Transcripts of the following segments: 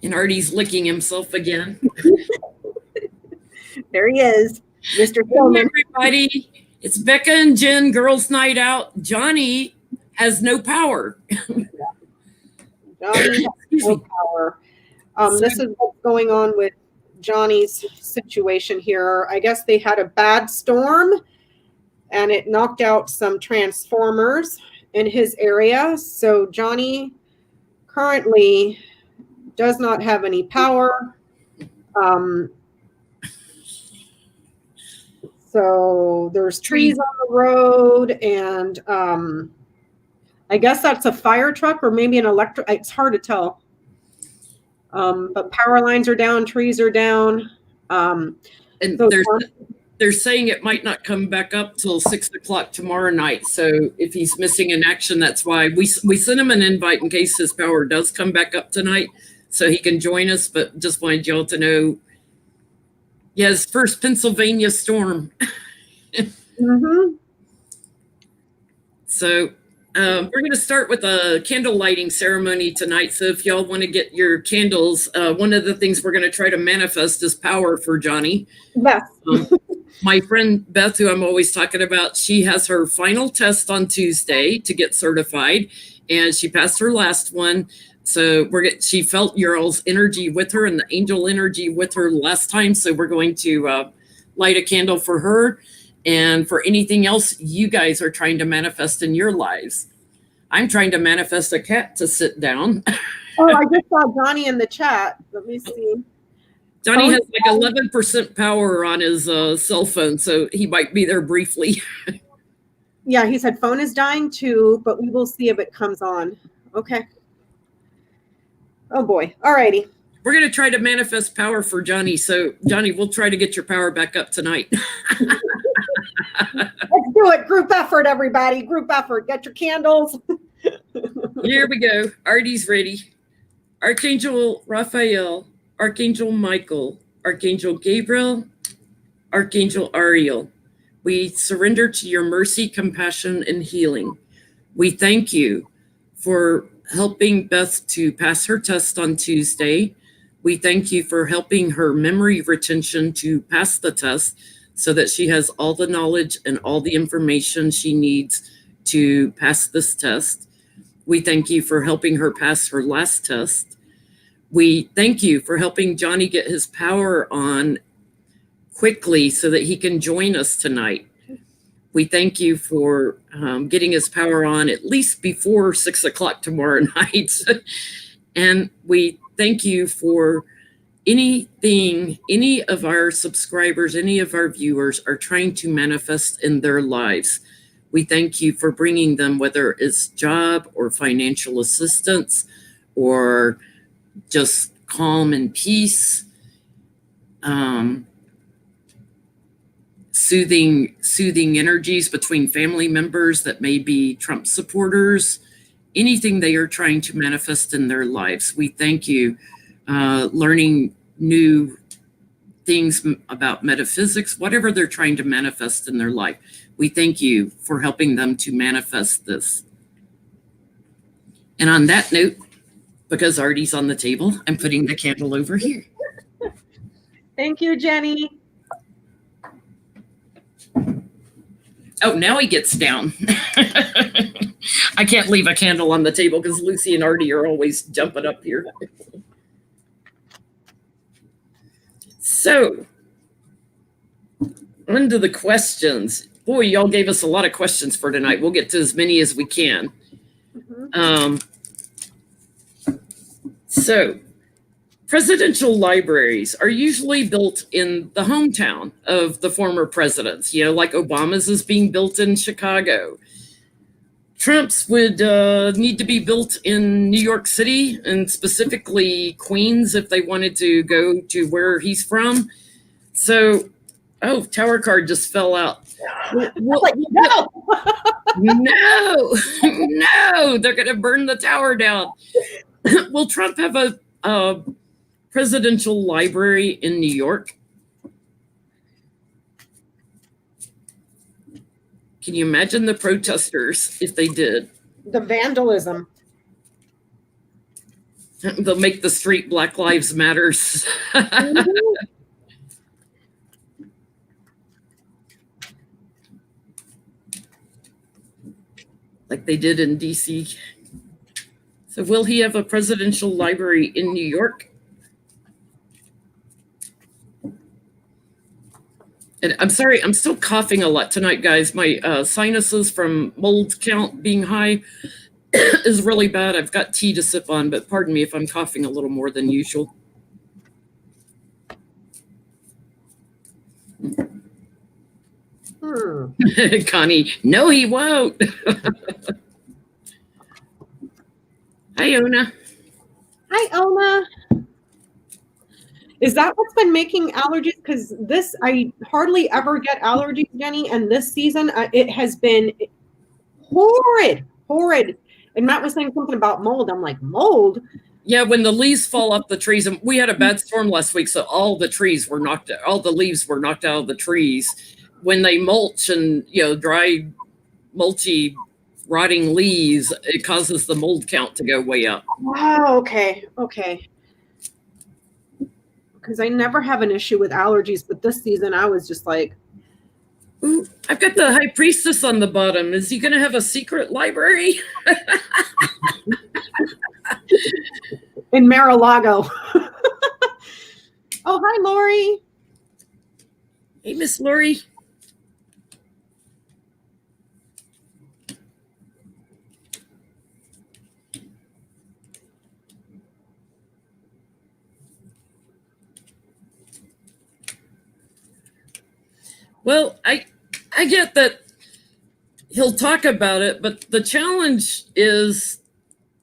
And Artie's licking himself again. There he is, Mr. Hey, Tillman. everybody. It's Becca and Jen, Girls Night Out. Johnie has no power. Johnie has no power. This is what's going on with Johnny's situation here. I guess they had a bad storm and it knocked out some transformers in his area. So Johnie currently does not have any power. So there's trees on the road, and I guess that's a fire truck or maybe an electric. It's hard to tell. But power lines are down, trees are down. And they're saying it might not come back up till 6 o'clock tomorrow night. So if he's missing in action, that's why we sent him an invite in case his power does come back up tonight, so he can join us. But just wanted y'all to know, his first Pennsylvania storm. Mm-hmm. So we're going to start with a candle lighting ceremony tonight. So if y'all want to get your candles, one of the things we're going to try to manifest is power for Johnie. Yes. My friend Beth, who I'm always talking about, she has her final test on Tuesday to get certified, and she passed her last one. So she felt your all's energy with her and the angel energy with her last time. So we're going to light a candle for her and for anything else you guys are trying to manifest in your lives. I'm trying to manifest a cat to sit down. Oh, I just saw Johnie in the chat. Let me see. Johnie has like 11% power on his cell phone, so he might be there briefly. Yeah, he said phone is dying too, but we will see if it comes on. Okay. Oh boy. All righty. We're going to try to manifest power for Johnie. So Johnie, we'll try to get your power back up tonight. Let's do it. Group effort, everybody. Group effort. Get your candles. Here we go. Artie's ready. Archangel Raphael, Archangel Michael, Archangel Gabriel, Archangel Ariel, we surrender to your mercy, compassion, and healing. We thank you for helping Beth to pass her test on Tuesday. We thank you for helping her memory retention to pass the test so that she has all the knowledge and all the information she needs to pass this test. We thank you for helping her pass her last test. We thank you for helping Johnie get his power on quickly so that he can join us tonight. We thank you for getting his power on at least before 6 o'clock tomorrow night. And we thank you for anything any of our subscribers, any of our viewers are trying to manifest in their lives. We thank you for bringing them, whether it's job or financial assistance or just calm and peace, soothing energies between family members that may be Trump supporters, anything they are trying to manifest in their lives. We thank you. Learning new things about metaphysics, whatever they're trying to manifest in their life. We thank you for helping them to manifest this. And on that note, because Artie's on the table, I'm putting the candle over here. Thank you, Jenny. Oh, now he gets down. I can't leave a candle on the table because Lucy and Artie are always jumping up here. So, on to the questions. Boy, y'all gave us a lot of questions for tonight. We'll get to as many as we can. So, presidential libraries are usually built in the hometown of the former presidents, like Obama's is being built in Chicago. Trump's would need to be built in New York City, and specifically Queens if they wanted to go to where he's from. So, tower card just fell out. No, they're going to burn the tower down. Will Trump have a presidential library in New York? Can you imagine the protesters if they did? The vandalism. They'll make the street Black Lives Matters. Like they did in DC. So will he have a presidential library in New York? And I'm sorry, I'm still coughing a lot tonight, guys. My sinuses from mold count being high is really bad. I've got tea to sip on, but pardon me if I'm coughing a little more than usual. Connie, no, he won't. Hi, Ona. Hi, Ona. Is that what's been making allergies? Because this, I hardly ever get allergies, Jenny, and this season it has been horrid. And Matt was saying something about mold. I'm like, mold? Yeah, when the leaves fall off the trees, and we had a bad storm last week, so all the leaves were knocked out of the trees. When they mulch and dry, mulchy, rotting leaves, it causes the mold count to go way up. Wow. Okay. Because I never have an issue with allergies, but this season I was just like, ooh, I've got the high priestess on the bottom. Is he going to have a secret library? In Mar-a-Lago. Oh, hi, Lori. Hey, Miss Lori. Well, I get that he'll talk about it, but the challenge is,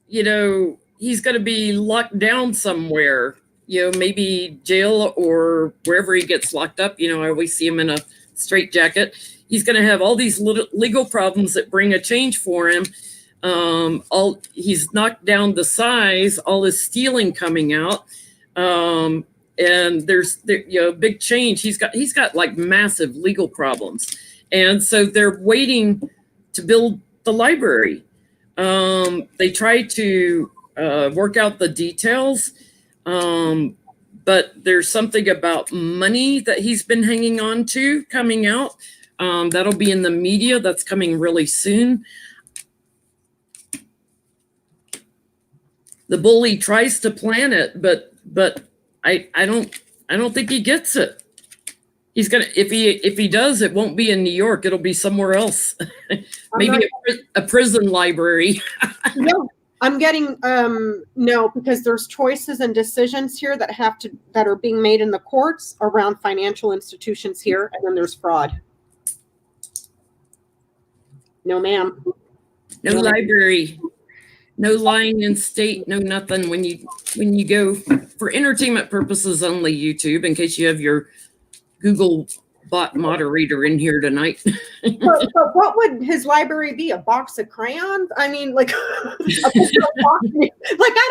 he's going to be locked down somewhere, maybe jail or wherever he gets locked up. I always see him in a straitjacket. He's going to have all these legal problems that bring a change for him. He's knocked down the size, all his stealing coming out. And there's big change. He's got like massive legal problems. And so they're waiting to build the library. They try to work out the details, but there's something about money that he's been hanging on to coming out. That'll be in the media. That's coming really soon. The bully tries to plan it, but I don't think he gets it. He's gonna if he does, it won't be in New York. It'll be somewhere else. Maybe a prison library. No, I'm getting no, because there's choices and decisions here that are being made in the courts around financial institutions here, and then there's fraud. No, ma'am. No library. No lying in state, no nothing. When you go for entertainment purposes only, YouTube, in case you have your Google bot moderator in here tonight. But what would his library be? A box of crayons? I mean, like, I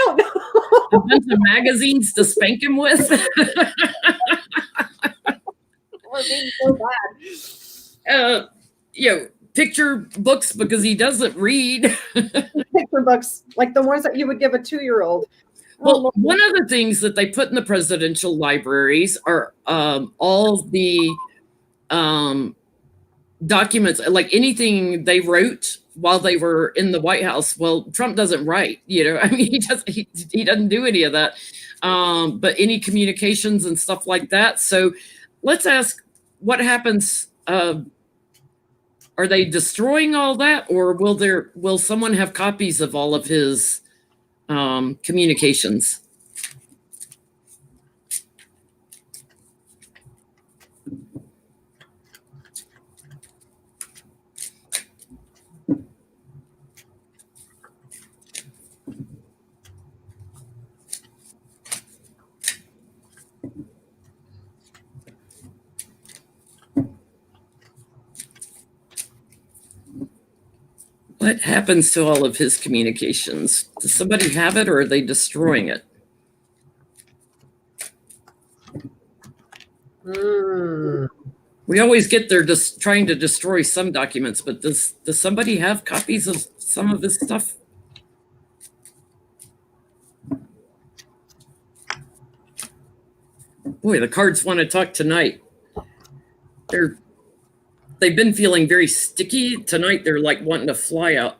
don't know. A bunch of magazines to spank him with. We're being so bad. Picture books because he doesn't read. Picture books, like the ones that you would give a 2-year-old. Well, one of the things that they put in the presidential libraries are all the documents, like anything they wrote while they were in the White House. Well, Trump doesn't write, I mean, he doesn't do any of that. But any communications and stuff like that. So let's ask what happens. Are they destroying all that, or will someone have copies of all of his communications? What happens to all of his communications? Does somebody have it, or are they destroying it? We always get there just trying to destroy some documents, but does somebody have copies of some of his stuff? Boy, the cards want to talk tonight. They've been feeling very sticky tonight. They're like wanting to fly out.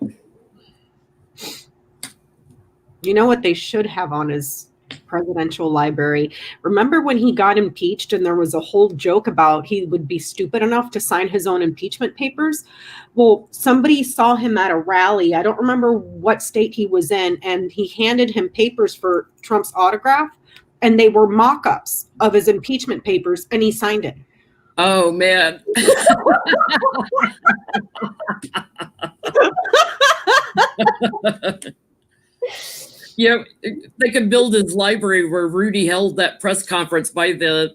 You know what they should have on his presidential library? Remember when he got impeached and there was a whole joke about he would be stupid enough to sign his own impeachment papers? Well, somebody saw him at a rally. I don't remember what state he was in, and he handed him papers for Trump's autograph, and they were mock-ups of his impeachment papers, and he signed it. Oh, man. Yeah, they could build his library where Rudy held that press conference by the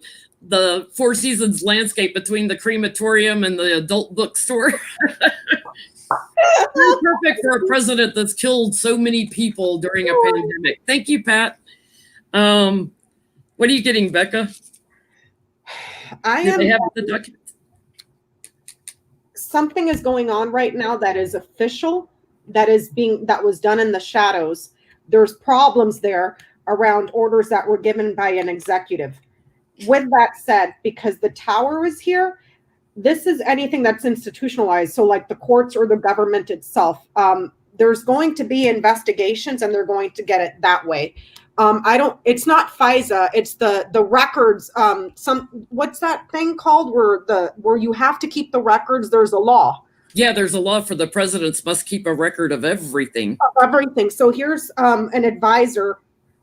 Four Seasons landscape between the crematorium and the adult bookstore. Perfect for a president that's killed so many people during a pandemic. Thank you, Pat. What are you getting, Becca? Do they have the documents? Something is going on right now that is official, that was done in the shadows. There's problems there around orders that were given by an executive. With that said, because the tower is here, this is anything that's institutionalized. So like the courts or the government itself, there's going to be investigations and they're going to get it that way. It's not FISA, it's the records. What's that thing called where you have to keep the records? There's a law. Yeah, there's a law for the presidents must keep a record of everything. So here's an advisor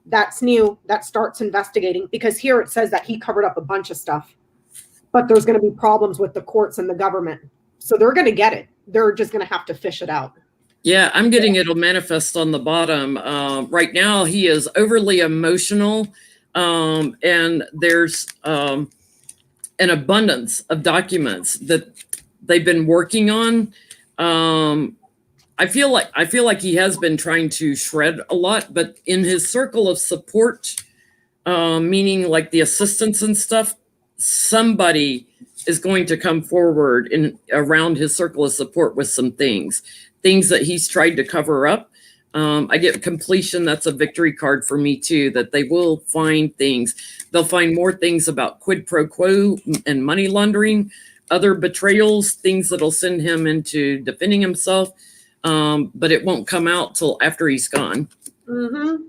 that's new that starts investigating, because here it says that he covered up a bunch of stuff, but there's going to be problems with the courts and the government. So they're going to get it. They're just going to have to fish it out. Yeah, I'm getting it'll manifest on the bottom. Right now, he is overly emotional, and there's an abundance of documents that they've been working on. I feel like he has been trying to shred a lot, but in his circle of support, meaning like the assistants and stuff, somebody is going to come forward in around his circle of support with some things that he's tried to cover up. I get completion. That's a victory card for me too, that they will find things. They'll find more things about quid pro quo and money laundering, other betrayals, things that'll send him into defending himself. But it won't come out till after he's gone. Mm-hmm.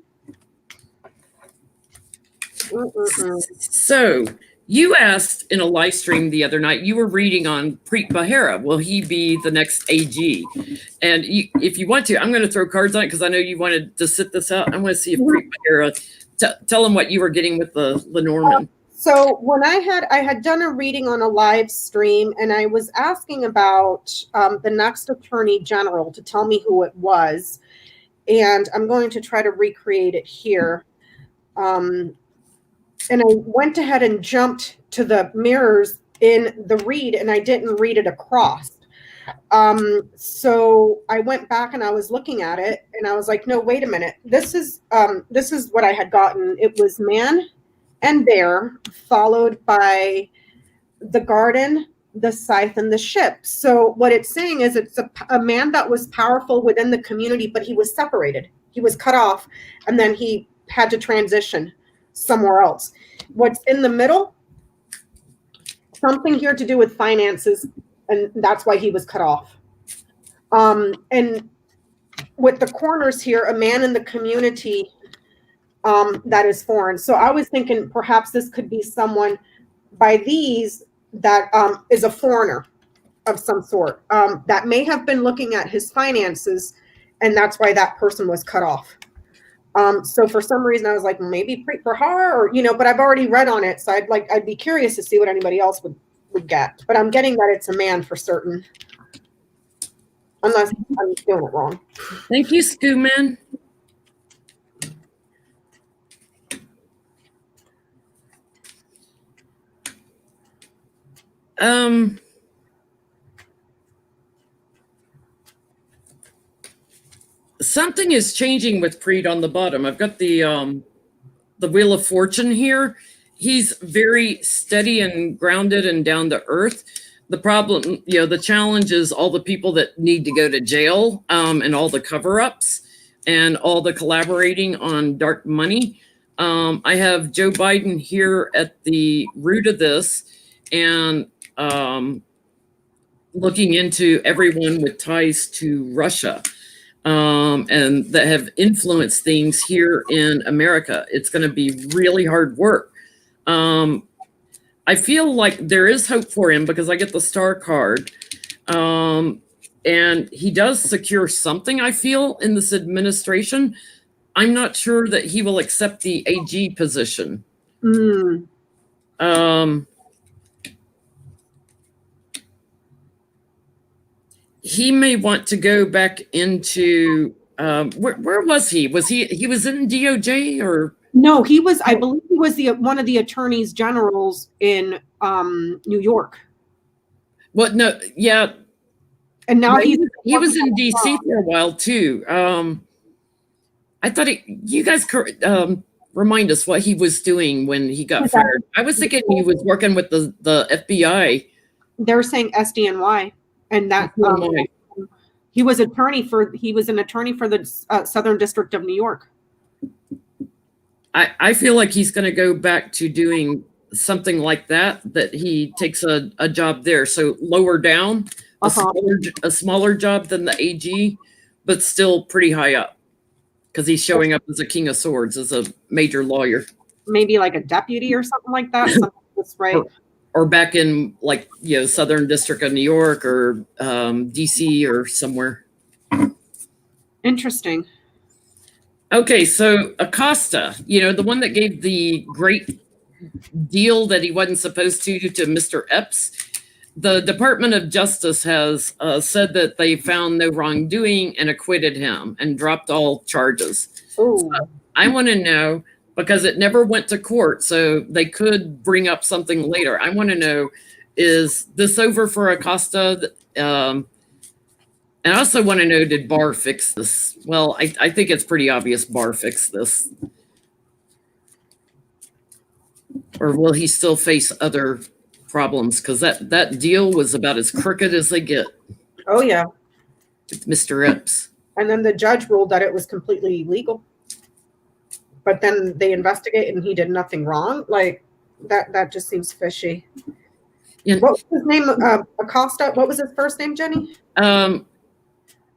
So you asked in a live stream the other night, you were reading on Preet Bharara. Will he be the next AG? And if you want to, I'm going to throw cards on it because I know you wanted to sit this out. I want to see if Preet Bharara, tell him what you were getting with the Lenormand. So when I had done a reading on a live stream, and I was asking about the next attorney general to tell me who it was, and I'm going to try to recreate it here. And I went ahead and jumped to the mirrors in the read, and I didn't read it across. So I went back and I was looking at it, and I was like, no, wait a minute. This is what I had gotten. It was man and bear, followed by the garden, the scythe, and the ship. So what it's saying is it's a man that was powerful within the community, but he was separated. He was cut off, and then he had to transition somewhere else. What's in the middle? Something here to do with finances, and that's why he was cut off. And with the corners here, a man in the community that is foreign. So I was thinking perhaps this could be someone by these that is a foreigner of some sort that may have been looking at his finances, and that's why that person was cut off. So for some reason I was like, maybe Preet Bharara, or but I've already read on it, so I'd be curious to see what anybody else would get. But I'm getting that it's a man for certain, unless I'm doing it wrong. Thank you, Scooman. Something is changing with Preet on the bottom. I've got the Wheel of Fortune here. He's very steady and grounded and down to earth. The problem, the challenge is all the people that need to go to jail, and all the cover-ups and all the collaborating on dark money. I have Joe Biden here at the root of this, and looking into everyone with ties to Russia, and that have influenced things here in America. It's going to be really hard work. I feel like there is hope for him because I get the star card. And he does secure something, I feel, in this administration. I'm not sure that he will accept the AG position. He may want to go back into where was he? He was in DOJ or no? He was, I believe, he was one of the attorneys generals in New York. What? No, yeah. And now he was in DC for a while too. I thought you guys remind us what he was doing when he got fired. I was thinking he was working with the FBI. They're saying SDNY, and that he was an attorney for the Southern District of New York. I feel like he's going to go back to doing something like that he takes a job there. So lower down, a smaller job than the AG, but still pretty high up because he's showing up as a king of swords, as a major lawyer. Maybe like a deputy or something like that. Something that's right. Or back in Southern District of New York or DC or somewhere. Interesting. Okay, so Acosta, the one that gave the great deal that he wasn't supposed to Mr. Epps, the Department of Justice has said that they found no wrongdoing and acquitted him and dropped all charges. So I want to know, because it never went to court, so they could bring up something later. I want to know, is this over for Acosta? And I also want to know, did Barr fix this? Well, I think it's pretty obvious Barr fixed this. Or will he still face other problems? Because that deal was about as crooked as they get. Oh, yeah. With Mr. Epps. And then the judge ruled that it was completely legal. But then they investigated and he did nothing wrong. Like, that just seems fishy. Yeah. What was his name? Acosta? What was his first name, Jenny?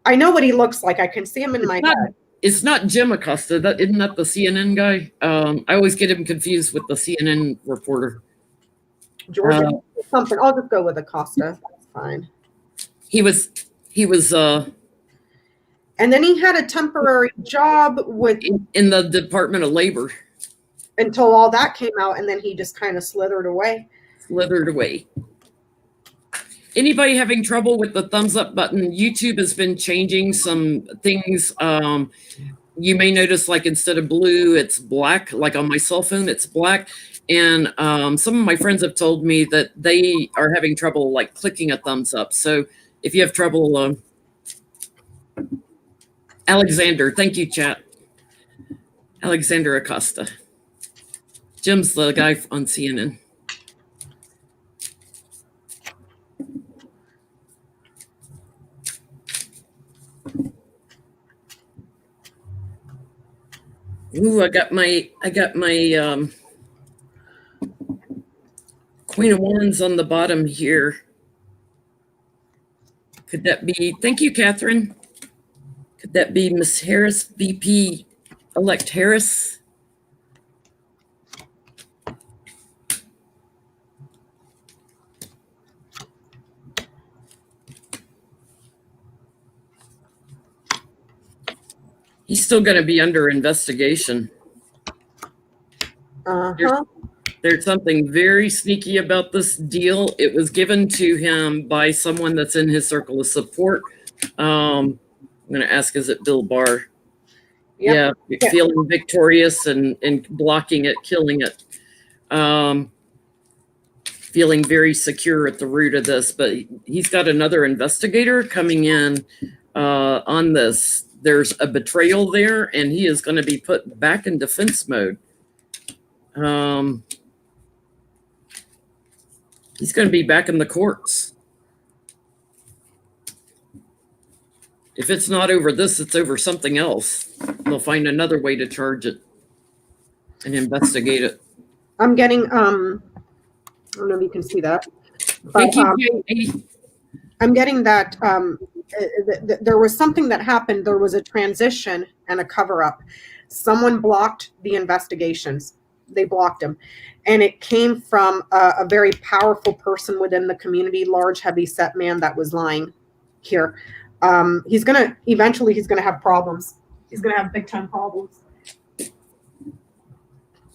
I know what he looks like. I can see him in my head. It's not Jim Acosta. Isn't that the CNN guy? I always get him confused with the CNN reporter. Georgia something. I'll just go with Acosta. That's fine. He was. And then he had a temporary job in the Department of Labor until all that came out, and then he just kind of slithered away. Anybody having trouble with the thumbs up button? YouTube has been changing some things. You may notice, like, instead of blue, it's black. Like on my cell phone, it's black. And some of my friends have told me that they are having trouble, like, clicking a thumbs up. So if you have trouble, Alexander, thank you, chat. Alexander Acosta. Jim's the guy on CNN. Ooh, I got my Queen of Wands on the bottom here. Could that be? Thank you, Catherine. Could that be Miss Harris, VP elect Harris? He's still going to be under investigation. There's something very sneaky about this deal. It was given to him by someone that's in his circle of support. I'm going to ask, is it Bill Barr? Yep. Yeah, feeling victorious and blocking it, killing it. Feeling very secure at the root of this, but he's got another investigator coming in on this. There's a betrayal there, and he is going to be put back in defense mode. He's going to be back in the courts. If it's not over this, it's over something else. They'll find another way to charge it. and investigate it. I'm getting, I don't know if you can see that, but Thank you, Jamie. I'm getting that there was something that happened. There was a transition and a cover up. Someone blocked the investigations. They blocked them. And it came from a very powerful person within the community, large, heavy set man that was lying here. He's going to, eventually he's going to have problems. He's going to have big time problems.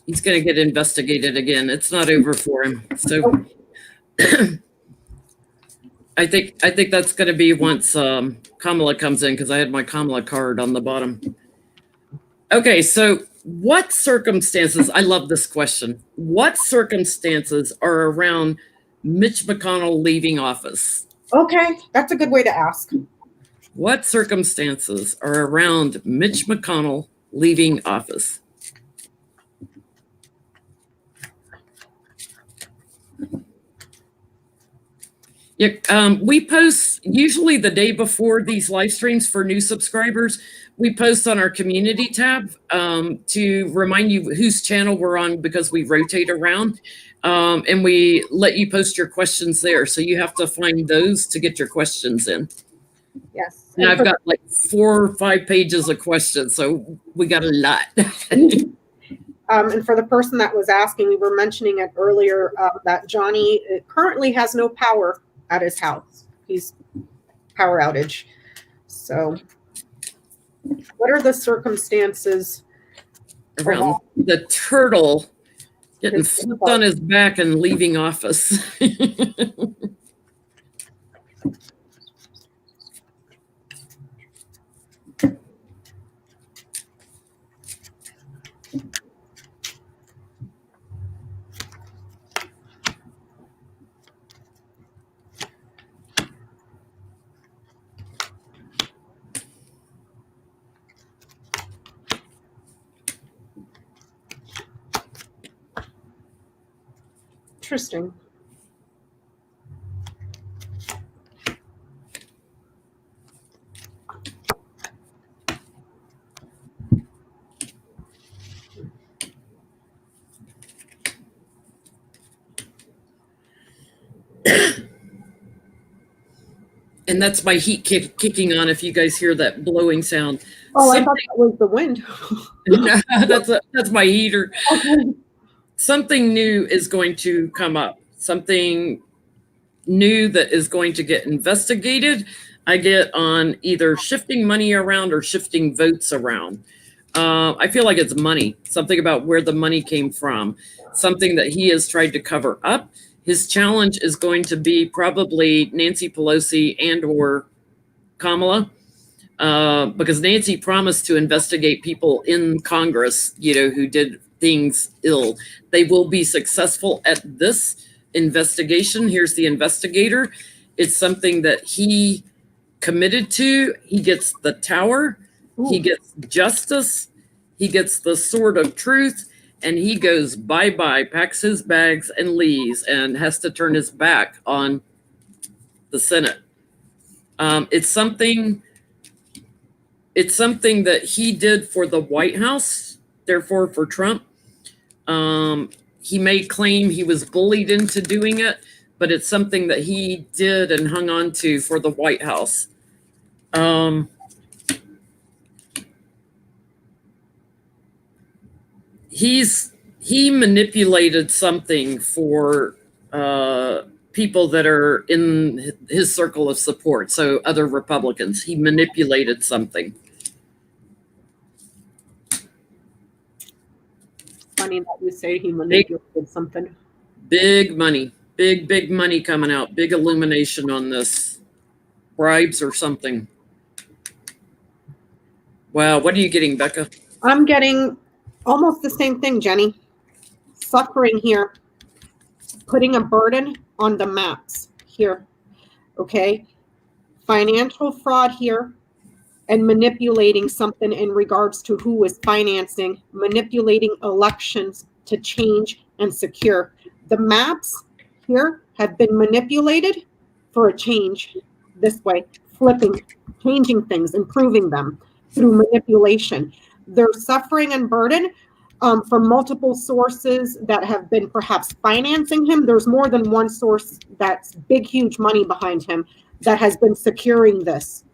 He's going to get investigated again. It's not over for him. So I think that's going to be once Kamala comes in, because I had my Kamala card on the bottom. Okay, so what circumstances, I love this question. What circumstances are around Mitch McConnell leaving office? Okay, that's a good way to ask. What circumstances are around Mitch McConnell leaving office? Yeah, we post usually the day before these live streams for new subscribers. We post on our community tab to remind you whose channel we're on, because we rotate around, and we let you post your questions there. So you have to find those to get your questions in. Yes. And I've got like 4 or 5 pages of questions, so we got a lot. And for the person that was asking, we were mentioning it earlier that Johnie currently has no power at his house. He's power outage. So what are the circumstances around the turtle getting flipped on his back and leaving office? Interesting. And that's my heat kicking on, if you guys hear that blowing sound. Oh, I thought that was the wind. No, that's my heater. Okay. Something new is going to come up. Something new that is going to get investigated. I get on either shifting money around or shifting votes around. I feel like it's money. Something about where the money came from. Something that he has tried to cover up. His challenge is going to be probably Nancy Pelosi and or Kamala, because Nancy promised to investigate people in Congress, who did things ill. They will be successful at this investigation. Here's the investigator. It's something that he committed to. He gets the tower. Ooh. He gets justice. He gets the sword of truth. And he goes bye-bye, packs his bags and leaves, and has to turn his back on the Senate. It's something that he did for the White House, therefore for Trump. He may claim he was bullied into doing it, but it's something that he did and hung on to for the White House. He manipulated something for people that are in his circle of support, so other Republicans. He manipulated something. Funny that you say he manipulated something. Big money. Big money coming out. Big illumination on this. Bribes or something. Wow, what are you getting, Becca? I'm getting almost the same thing, Jenny. Suffering here. Putting a burden on the maps here. Okay? Financial fraud here. And manipulating something in regards to who is financing, manipulating elections to change and secure. The maps here have been manipulated for a change this way, flipping, changing things, improving them through manipulation. Their suffering and burden, from multiple sources that have been perhaps financing him. There's more than one source that's big, huge money behind him that has been securing this.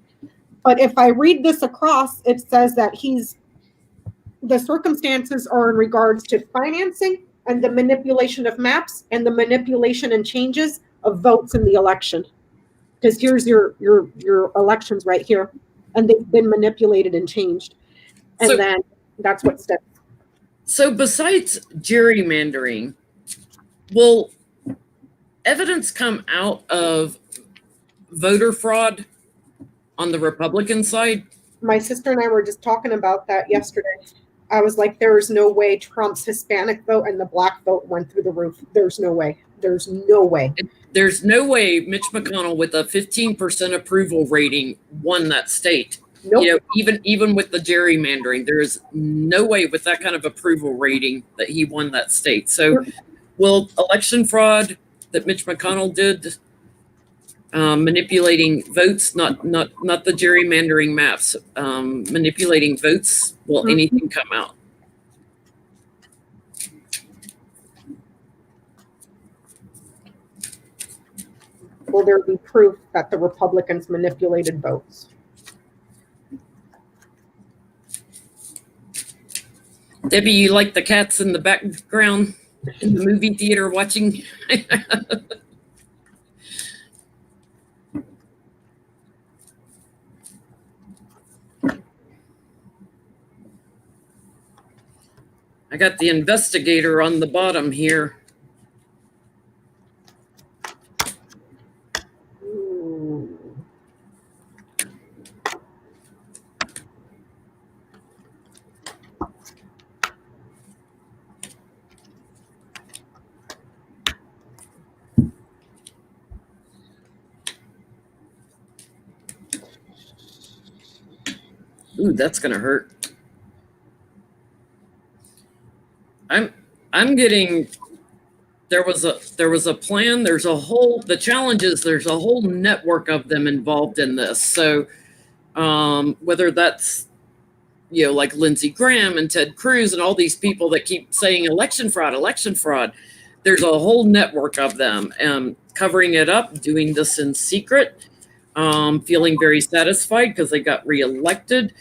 But if I read this across, it says that the circumstances are in regards to financing and the manipulation of maps and the manipulation and changes of votes in the election. Because here's your elections right here, and they've been manipulated and changed. And then that's what steps. So besides gerrymandering, will evidence come out of voter fraud on the Republican side? My sister and I were just talking about that yesterday. I was like, there is no way Trump's Hispanic vote and the black vote went through the roof. There's no way. There's no way. There's no way Mitch McConnell with a 15% approval rating won that state. Nope. You know, even with the gerrymandering, there is no way with that kind of approval rating that he won that state. So will election fraud that Mitch McConnell did, manipulating votes, not the gerrymandering maps, manipulating votes, will anything come out? Will there be proof that the Republicans manipulated votes? Debbie, you like the cats in the background in the movie theater watching? I got the investigator on the bottom here. Ooh, that's gonna hurt. I'm getting, there was a plan, the challenge is there's a whole network of them involved in this. So whether that's, you know, like Lindsey Graham and Ted Cruz and all these people that keep saying election fraud, there's a whole network of them covering it up, doing this in secret, feeling very satisfied because they got reelected.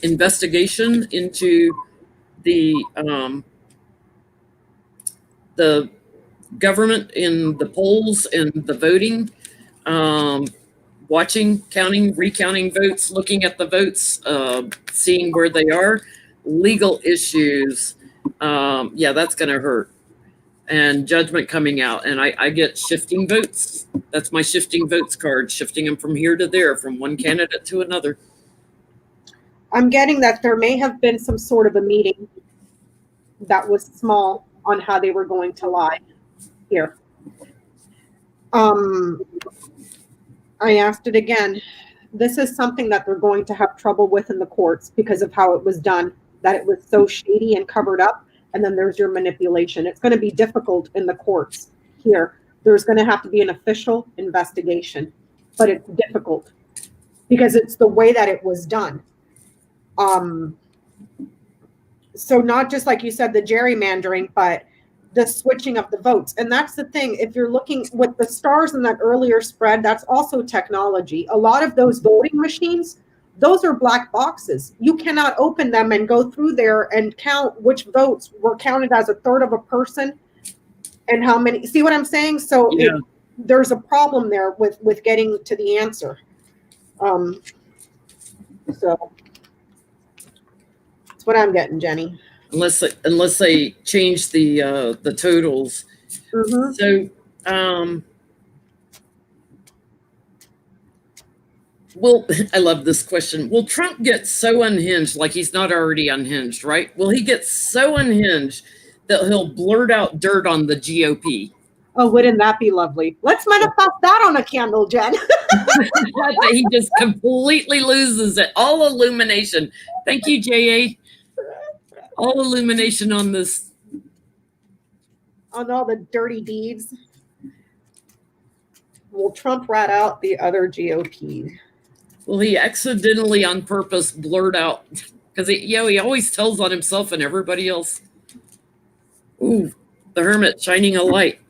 Investigation into the government in the polls and the voting, watching, counting, recounting votes, looking at the votes, seeing where they are, legal issues. Yeah, that's going to hurt. And judgment coming out. And I get shifting votes. That's my shifting votes card, shifting them from here to there, from one candidate to another. I'm getting that there may have been some sort of a meeting that was small on how they were going to lie here. I asked it again. This is something that they're going to have trouble with in the courts because of how it was done, that it was so shady and covered up. And then there's your manipulation. It's going to be difficult in the courts here. There's going to have to be an official investigation, but it's difficult because it's the way that it was done. So not just like you said, the gerrymandering, but the switching of the votes. And that's the thing. If you're looking with the stars in that earlier spread, that's also technology. A lot of those voting machines, those are black boxes. You cannot open them and go through there and count which votes were counted as a third of a person and how many. See what I'm saying? So yeah. There's a problem there with getting to the answer. So that's what I'm getting, Jenny. Unless they change the totals. Mm-hmm. So well, I love this question. Will Trump get so unhinged, like he's not already unhinged, right? Will he get so unhinged that he'll blurt out dirt on the GOP? Oh, wouldn't that be lovely? Let's manifest that on a candle, Jen. That he just completely loses it. All illumination. Thank you, J.A. All illumination on this. On all the dirty deeds. Will Trump rat out the other GOP? Will he accidentally on purpose blurt out because he always tells on himself and everybody else. Ooh, the hermit shining a light.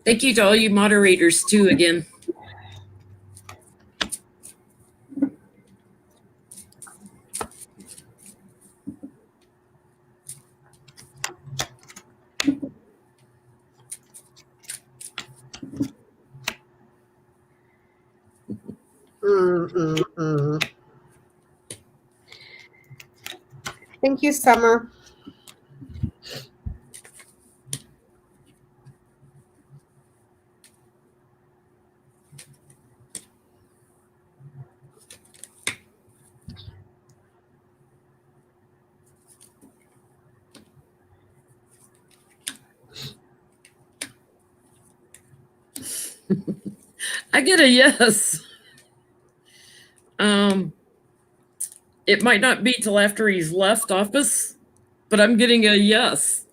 Thank you to all you moderators too again. Thank you, Summer. I get a yes. It might not be till after he's left office, but I'm getting a yes.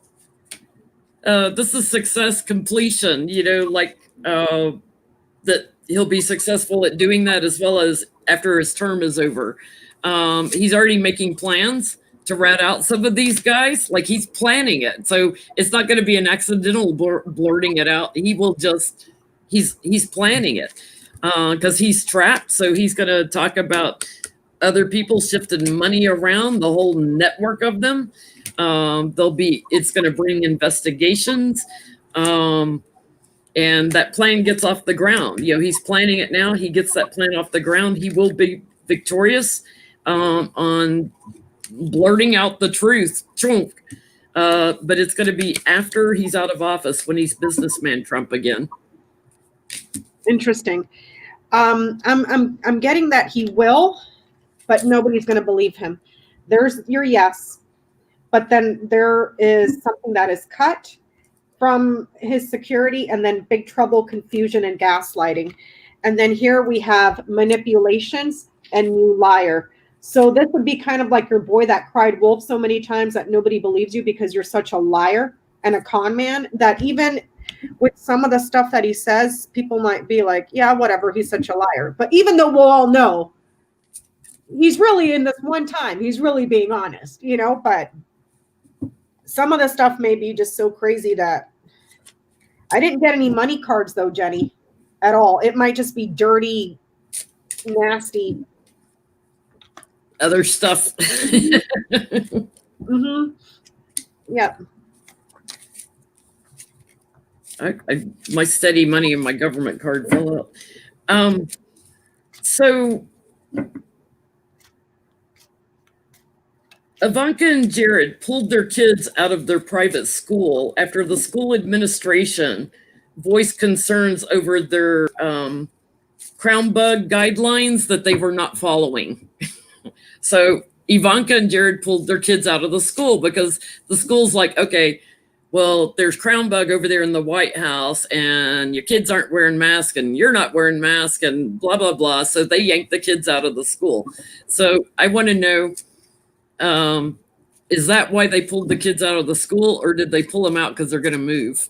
This is success completion, that he'll be successful at doing that as well as after his term is over. He's already making plans to rat out some of these guys. Like, he's planning it. So it's not going to be an accidental blurting it out. He will just, he's planning it because he's trapped. So he's going to talk about other people shifting money around, the whole network of them. It's going to bring investigations. And that plan gets off the ground. He's planning it now. He gets that plan off the ground. He will be victorious on blurting out the truth. But it's going to be after he's out of office, when he's businessman Trump again. Interesting. I'm getting that he will, but nobody's going to believe him. There's your yes, but then there is something that is cut from his security, and then big trouble, confusion, and gaslighting. And then here we have manipulations and new liar. So this would be kind of like your boy that cried wolf so many times that nobody believes you because you're such a liar and a con man, that even with some of the stuff that he says, people might be like, yeah, whatever, he's such a liar. But even though we'll all know he's really, in this one time, he's really being honest, but some of the stuff may be just so crazy that I didn't get any money cards though, Jenny, at all. It might just be dirty, nasty. Other stuff. Mm-hmm. Yep. My steady money and my government card fell out. So Ivanka and Jared pulled their kids out of their private school after the school administration voiced concerns over their crown bug guidelines that they were not following. So Ivanka and Jared pulled their kids out of the school because the school's like, okay, well, there's crown bug over there in the White House and your kids aren't wearing masks and you're not wearing masks and blah, blah, blah. So they yanked the kids out of the school. So I want to know, is that why they pulled the kids out of the school, or did they pull them out because they're going to move?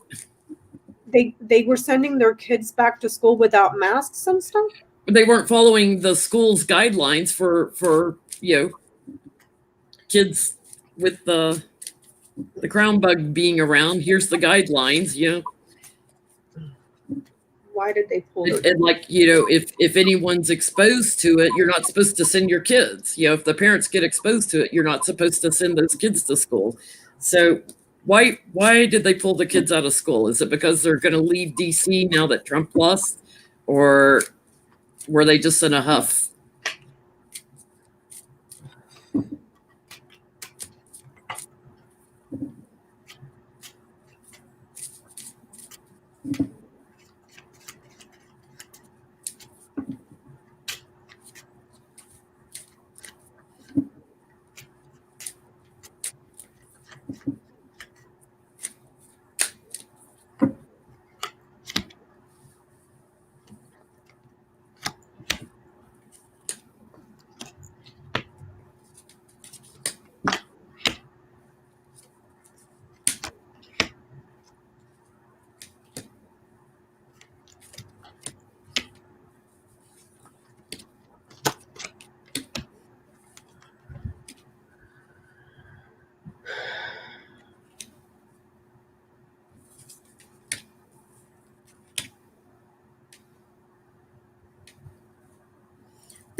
They were sending their kids back to school without masks and stuff? They weren't following the school's guidelines for kids with the crown bug being around. Here's the guidelines, Why did they pull it? And like, if anyone's exposed to it, you're not supposed to send your kids. If the parents get exposed to it, you're not supposed to send those kids to school. So why did they pull the kids out of school? Is it because they're going to leave DC now that Trump lost, or were they just in a huff?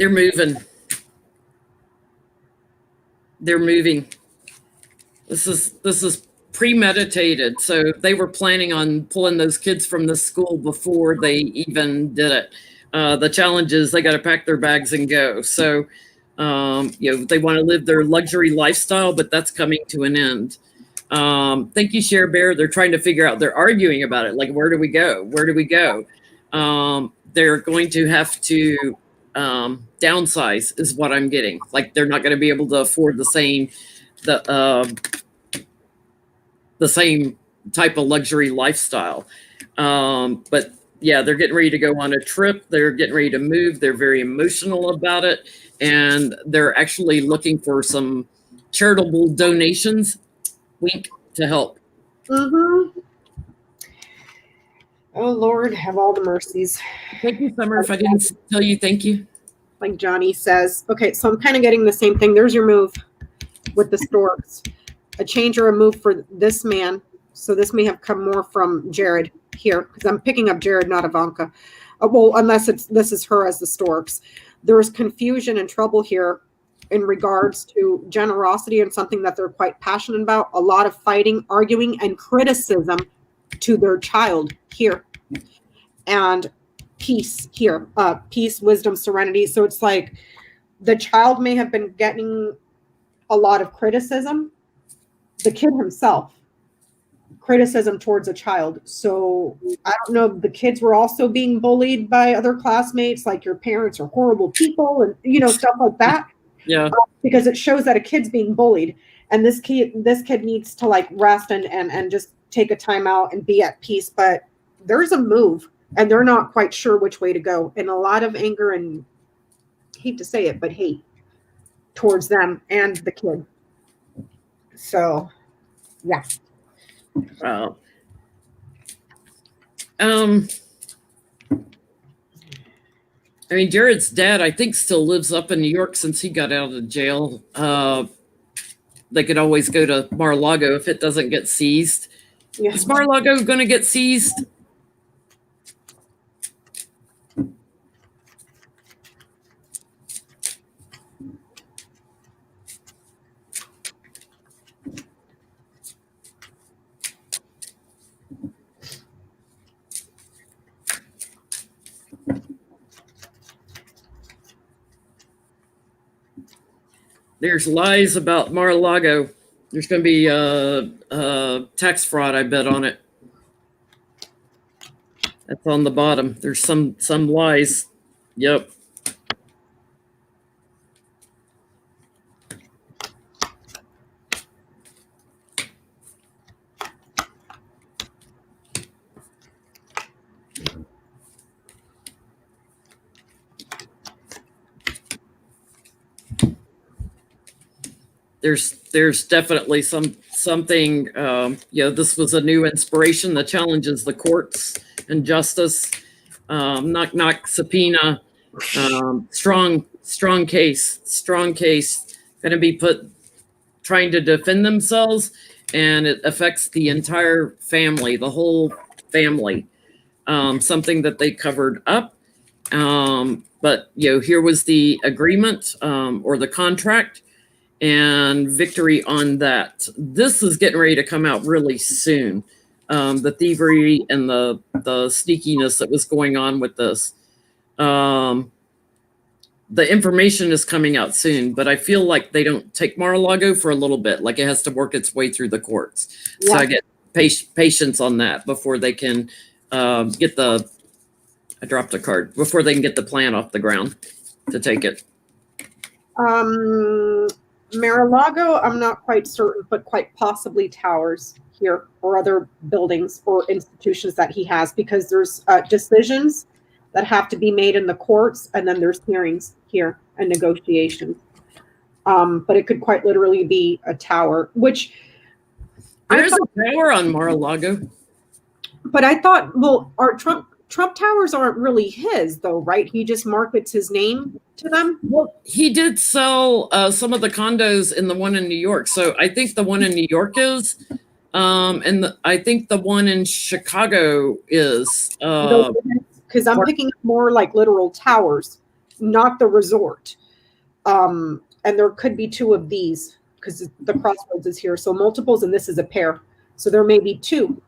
They're moving. They're moving. This is premeditated. So they were planning on pulling those kids from the school before they even did it. The challenge is they got to pack their bags and go. So, they want to live their luxury lifestyle, but that's coming to an end. Thank you, Share Bear. They're trying to figure out, they're arguing about it. Like, where do we go? Where do we go? They're going to have to downsize is what I'm getting. Like, they're not going to be able to afford the same type of luxury lifestyle. But yeah, they're getting ready to go on a trip. They're getting ready to move. They're very emotional about it. And they're actually looking for some charitable donations, wink, to help. Mm-hmm. Oh, Lord, have all the mercies. Thank you, Summer. If I didn't tell you, thank you. Like Johnie says. Okay, so I'm kind of getting the same thing. There's your move with the storks. A change or a move for this man. So this may have come more from Jared here, because I'm picking up Jared, not Ivanka. Well, unless this is her as the storks. There is confusion and trouble here in regards to generosity and something that they're quite passionate about. A lot of fighting, arguing, and criticism to their child here. And peace here. Peace, wisdom, serenity. So it's like the child may have been getting a lot of criticism. The kid himself, criticism towards a child. So I don't know, the kids were also being bullied by other classmates, like your parents are horrible people and, stuff like that. Yeah. Because it shows that a kid's being bullied, and this kid needs to like rest and just take a time out and be at peace. But there's a move, and they're not quite sure which way to go. And a lot of anger and, hate to say it, but hate towards them and the kid. So, yeah. Wow. Jared's dad, I think, still lives up in New York since he got out of jail. They could always go to Mar-a-Lago if it doesn't get seized. Yeah. Is Mar-a-Lago going to get seized? There's lies about Mar-a-Lago. There's going to be tax fraud, I bet, on it. That's on the bottom. There's some lies. Yep. There's definitely something. This was a new inspiration. The challenge is the courts and justice. Knock knock subpoena. Strong case. Going to be trying to defend themselves, and it affects the entire family, the whole family. Something that they covered up. But here was the agreement or the contract. And victory on that. This is getting ready to come out really soon. The thievery and the sneakiness that was going on with this. The information is coming out soon, but I feel like they don't take Mar-a-Lago for a little bit. Like, it has to work its way through the courts. Yeah. So I get patience on that before they can I dropped a card, before they can get the plan off the ground to take it. Mar-a-Lago, I'm not quite certain, but quite possibly towers here or other buildings or institutions that he has, because there's decisions that have to be made in the courts, and then there's hearings here and negotiations. But it could quite literally be a tower, which there's a tower on Mar-a-Lago. But I thought, well, our Trump towers aren't really his, though, right? He just markets his name to them. Well, he did sell some of the condos in the one in New York. So I think the one in New York is, and I think the one in Chicago is. Because I'm picking up more like literal towers, not the resort. And there could be two of these because the crossroads is here. So multiples, and this is a pair. So there may be two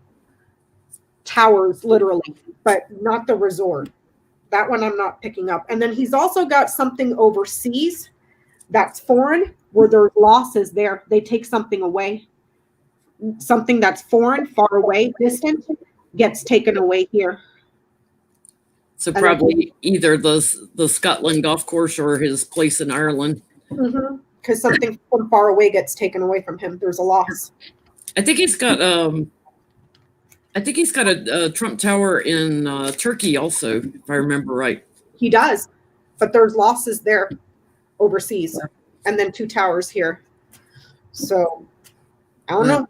towers, literally, but not the resort. That one I'm not picking up. And then he's also got something overseas that's foreign, where there's losses there. They take something away. Something that's foreign, far away, distant, gets taken away here. So probably either the Scotland golf course or his place in Ireland. Because something from far away gets taken away from him. There's a loss. I think he's got a Trump Tower in Turkey also, if I remember right. He does, but there's losses there overseas, and then two towers here. So I don't know.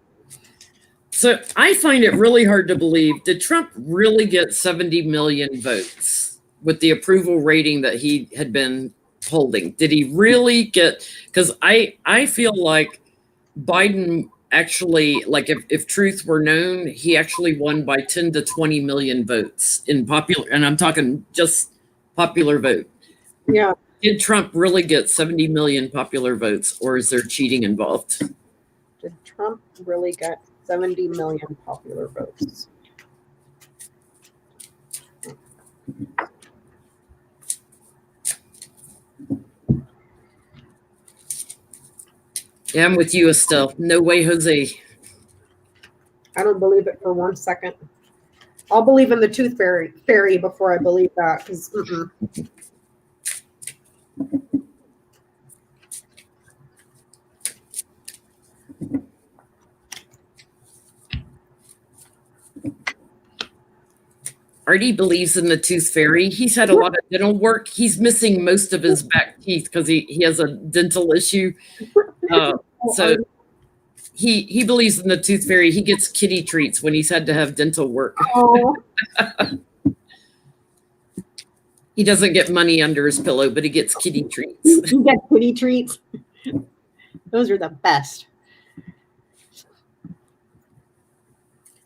So I find it really hard to believe. Did Trump really get 70 million votes with the approval rating that he had been holding? Did he really get? Because I feel like Biden actually, like if truth were known, he actually won by 10 to 20 million votes in popular, and I'm talking just popular vote. Yeah. Did Trump really get 70 million popular votes, or is there cheating involved? Did Trump really get 70 million popular votes? Yeah, I'm with you, Estelle. No way, Jose. I don't believe it for 1 second. I'll believe in the tooth fairy before I believe that. Because Artie believes in the tooth fairy. He's had a lot of dental work. He's missing most of his back teeth because he has a dental issue. So he believes in the tooth fairy. He gets kitty treats when he's had to have dental work. Oh. He doesn't get money under his pillow, but he gets kitty treats. He gets kitty treats. Those are the best.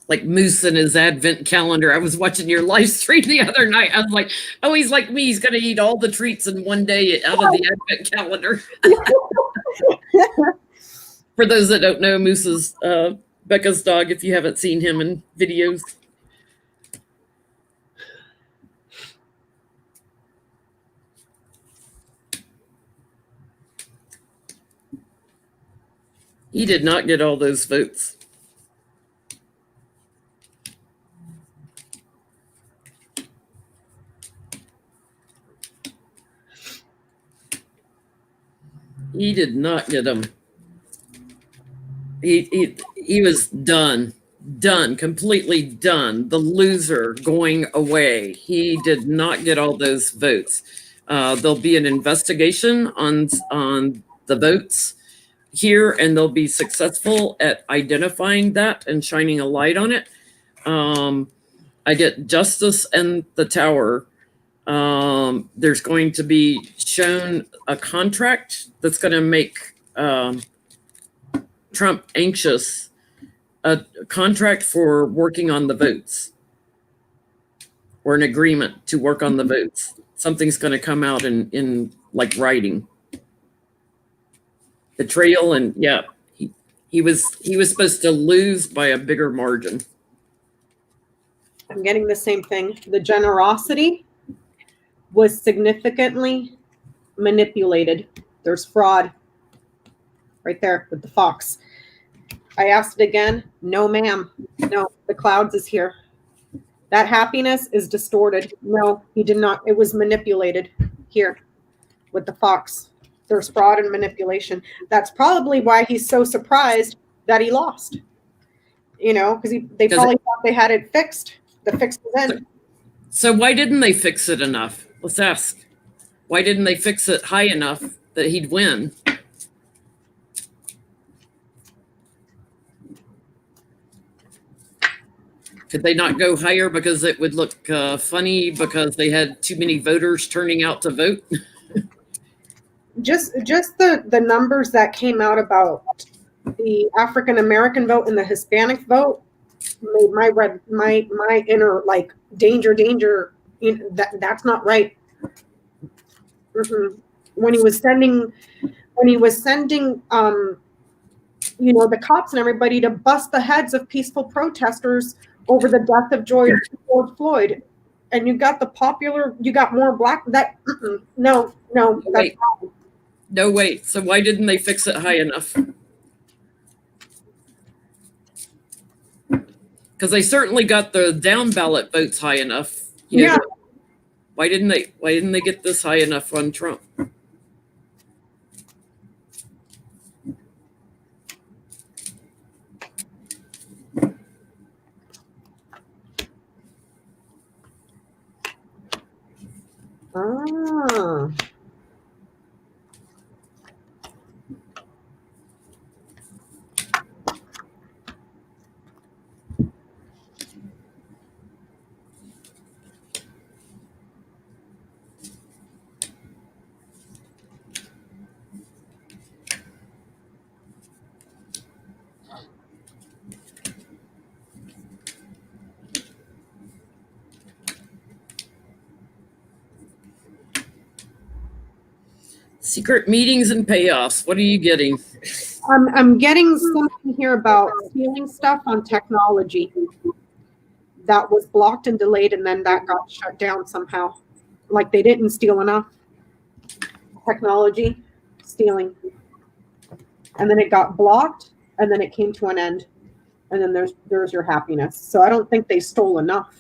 Like Moose in his advent calendar. I was watching your live stream the other night. I was like, oh, he's like me. He's going to eat all the treats in one day out of the advent calendar. For those that don't know, Moose is Becca's dog, if you haven't seen him in videos. He did not get all those votes. He did not get them. He was done, completely done. The loser going away. He did not get all those votes. There'll be an investigation on the votes here, and they'll be successful at identifying that and shining a light on it. I get justice and the tower. There's going to be shown a contract that's going to make Trump anxious, a contract for working on the votes, or an agreement to work on the votes. Something's going to come out in like writing. Betrayal, and yeah, he was supposed to lose by a bigger margin. I'm getting the same thing. The generosity was significantly manipulated. There's fraud right there with the fox. I asked it again. No, ma'am. No, the clouds is here. That happiness is distorted. No, he did not. It was manipulated here with the fox. There's fraud and manipulation. That's probably why he's so surprised that he lost. You know, because they probably thought they had it fixed. The fix was in. So why didn't they fix it enough? Let's ask. Why didn't they fix it high enough that he'd win? Could they not go higher because it would look funny because they had too many voters turning out to vote? Just the numbers that came out about the African American vote and the Hispanic vote made my inner like danger. That's not right. When he was sending, the cops and everybody to bust the heads of peaceful protesters over the death of George Floyd, and you got more black. No, that's wrong. No, wait. So why didn't they fix it high enough? Because they certainly got the down ballot votes high enough. Yeah. Why didn't they get this high enough on Trump? Ah. Secret meetings and payoffs. What are you getting? I'm getting something here about stealing stuff on technology that was blocked and delayed, and then that got shut down somehow. Like they didn't steal enough technology stealing, and then it got blocked, and then it came to an end, and then there's your happiness. So I don't think they stole enough.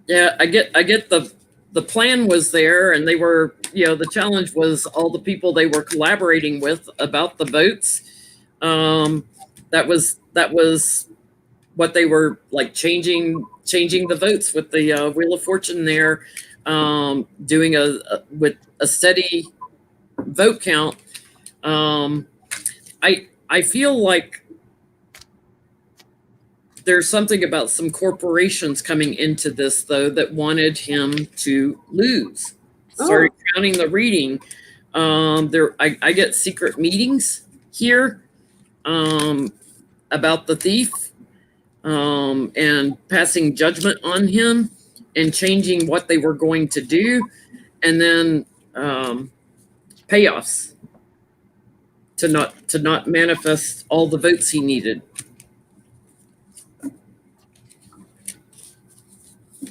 Yeah, I get the plan was there, and they were, the challenge was all the people they were collaborating with about the votes. That was what they were like, changing the votes with the Wheel of Fortune there, doing with a steady vote count. I feel like there's something about some corporations coming into this, though, that wanted him to lose. Started counting the reading. I get secret meetings here about the thief, and passing judgment on him and changing what they were going to do, and then payoffs to not manifest all the votes he needed.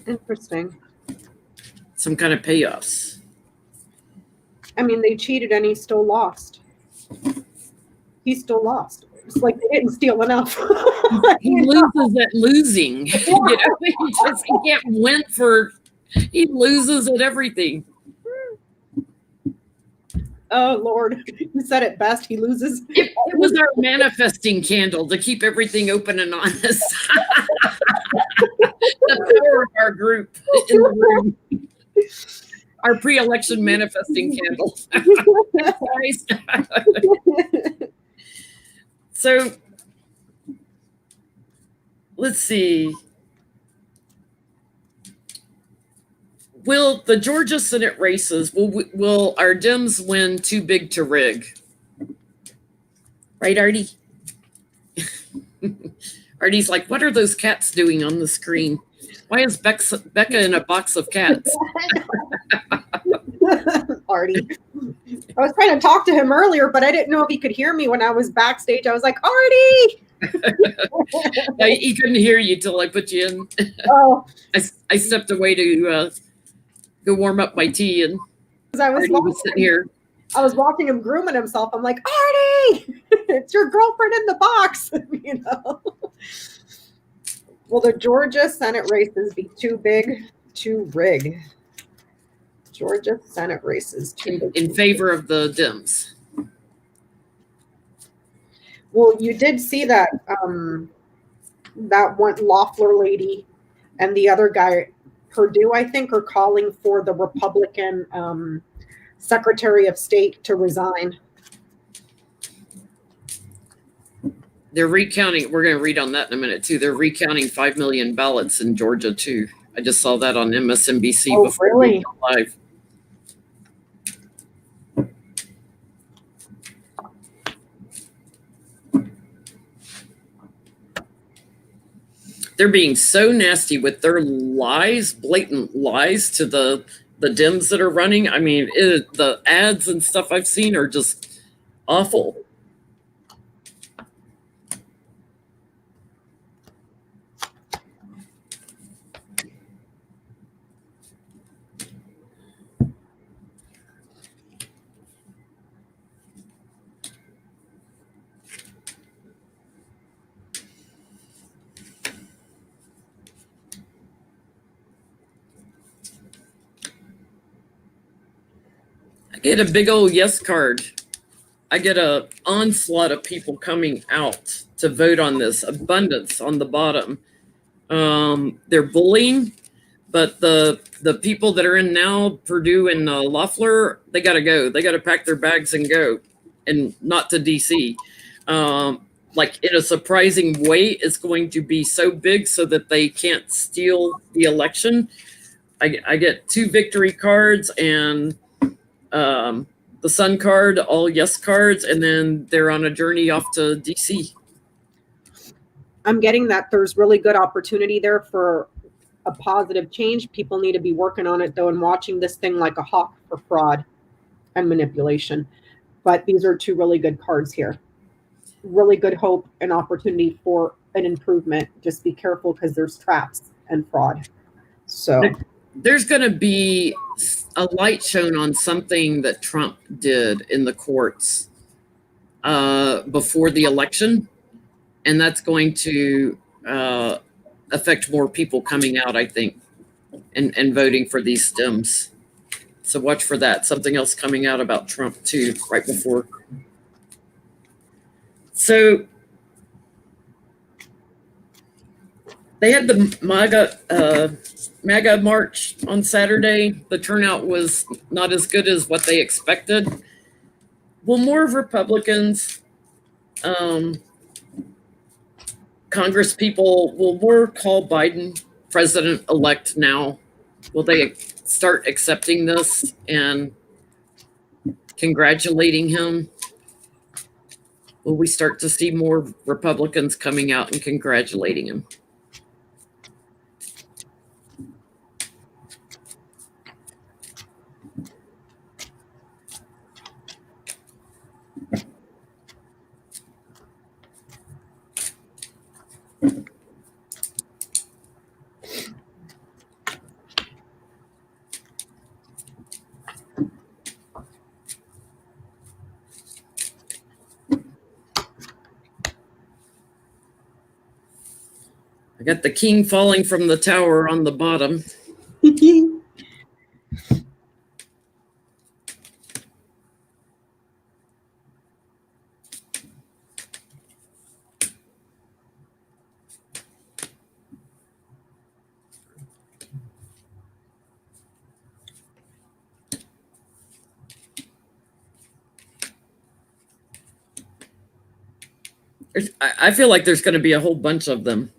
Interesting. Some kind of payoffs. I mean, they cheated and he still lost. He still lost. It's like they didn't steal enough. He loses at losing. He can't win he loses at everything. Oh, Lord. You said it best. He loses. It was our manifesting candle to keep everything open and honest. The power of our group in the room. Our pre-election manifesting candle. So, let's see. Will the Georgia Senate races, will our Dems win too big to rig? Right, Artie? Artie's like, what are those cats doing on the screen? Why is Becca in a box of cats? Artie. I was trying to talk to him earlier, but I didn't know if he could hear me when I was backstage. I was like, Artie! He couldn't hear you till I put you in. Oh. I stepped away to go warm up my tea, and Artie was sitting here. I was watching him grooming himself. I'm like, Artie, it's your girlfriend in the box. Will the Georgia Senate races be too big to rig? Georgia Senate races in favor of the Dems. Well, you did see that that one Loeffler lady and the other guy, Perdue, I think, are calling for the Republican Secretary of State to resign. They're recounting. We're going to read on that in a minute, too. They're recounting 5 million ballots in Georgia, too. I just saw that on MSNBC before we went live. They're being so nasty with their lies, blatant lies to the the Dems that are running. I mean, the ads and stuff I've seen are just awful. I get a big old yes card. I get a onslaught of people coming out to vote on this. Abundance on the bottom. They're bullying, but the people that are in now, Purdue and Loeffler, they got to go. They got to pack their bags and go, and not to DC. Like in a surprising way, it's going to be so big so that they can't steal the election. I get 2 victory cards and the Sun card, all yes cards, and then they're on a journey off to DC. I'm getting that there's really good opportunity there for a positive change. People need to be working on it, though, and watching this thing like a hawk for fraud and manipulation. But these are 2 really good cards here. Really good hope and opportunity for an improvement. Just be careful because there's traps and fraud. So there's going to be a light shown on something that Trump did in the courts before the election. And that's going to affect more people coming out, I think, and voting for these Dems. So watch for that. Something else coming out about Trump, too, right before. So they had the MAGA march on Saturday. The turnout was not as good as what they expected. Will more of Republicans, Congress people, will more call Biden president-elect now? Will they start accepting this and congratulating him? Will we start to see more Republicans coming out and congratulating him? I got the king falling from the tower on the bottom. I feel like there's going to be a whole bunch of them.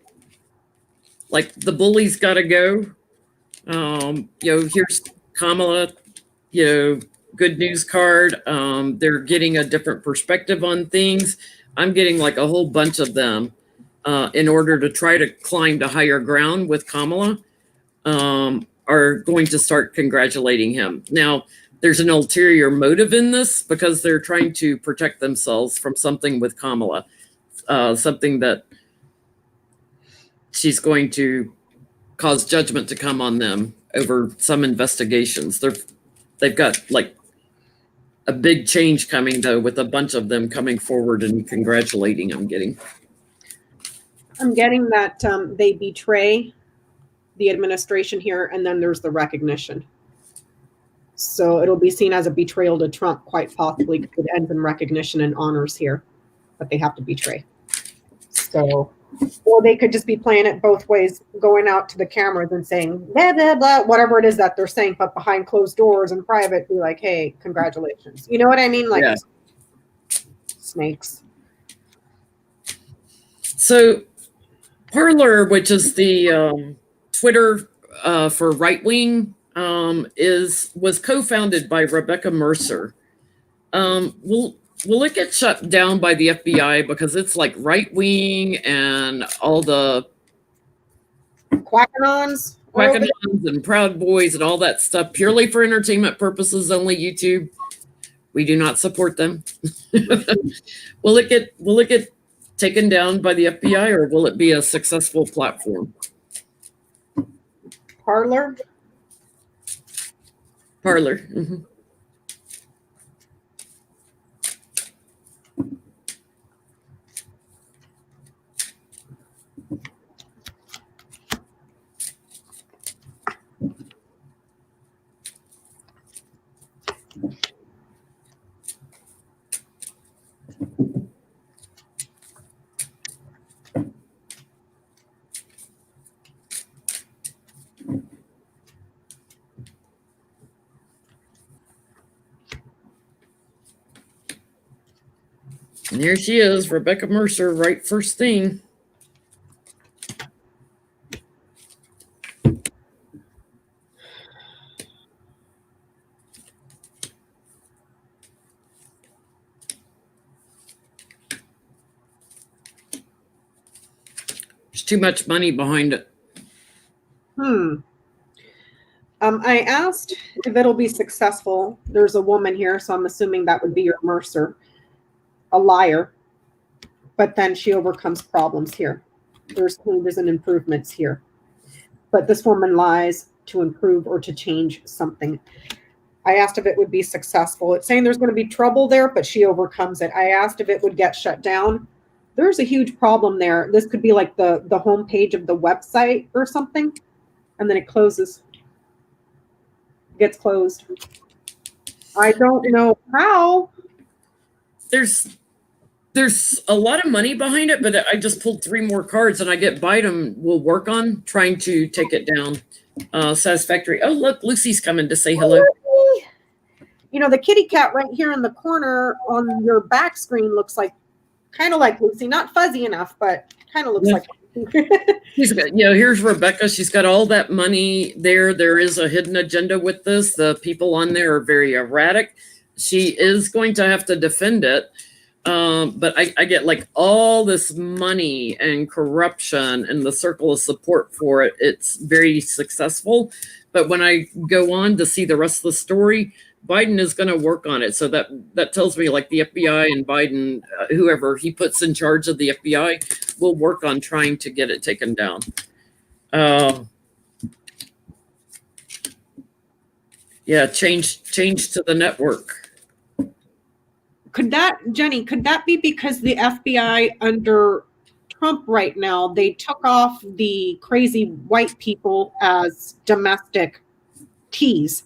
Like the bullies got to go. Here's Kamala, good news card. They're getting a different perspective on things. I'm getting like a whole bunch of them in order to try to climb to higher ground with Kamala, are going to start congratulating him. Now, there's an ulterior motive in this because they're trying to protect themselves from something with Kamala, something that she's going to cause judgment to come on them over some investigations. They've got like a big change coming though, with a bunch of them coming forward and congratulating. I'm getting that they betray the administration here, and then there's the recognition. So it'll be seen as a betrayal to Trump, quite possibly, because it ends in recognition and honors here, but they have to betray. So, or they could just be playing it both ways, going out to the cameras and saying, blah, blah, blah, whatever it is that they're saying, but behind closed doors in private, be like, hey, congratulations. You know what I mean? Like, yeah. Snakes. So Parler, which is the Twitter for right wing, was co-founded by Rebecca Mercer. Will it get shut down by the FBI because it's like right wing and all the quackanons? Quackadons and Proud Boys and all that stuff, purely for entertainment purposes only. YouTube, we do not support them. Will it get taken down by the FBI, or will it be a successful platform? Parlor. Parlor. Mm-hmm. And here she is, Rebecca Mercer, right first thing. There's too much money behind it. I asked if it'll be successful. There's a woman here, so I'm assuming that would be your Mercer. A liar. But then she overcomes problems here. There's changes and improvements here. But this woman lies to improve or to change something. I asked if it would be successful. It's saying there's going to be trouble there, but she overcomes it. I asked if it would get shut down. There's a huge problem there. This could be like the home page of the website or something. And then it closes. Gets closed. I don't know how. There's a lot of money behind it, but I just pulled 3 more cards, and I get Biden will work on trying to take it down. Satisfactory. Oh, look, Lucy's coming to say hello. You know, the kitty cat right here in the corner on your back screen looks like kind of like Lucy. Not fuzzy enough, but kind of looks like She's got, here's Rebecca. She's got all that money there. There is a hidden agenda with this. The people on there are very erratic. She is going to have to defend it. But I get like all this money and corruption and the circle of support for it. It's very successful. But when I go on to see the rest of the story, Biden is going to work on it. So that tells me like the FBI and Biden, whoever he puts in charge of the FBI, will work on trying to get it taken down. Yeah, change to the network. Jenny, could that be because the FBI under Trump right now, they took off the crazy white people as domestic tease?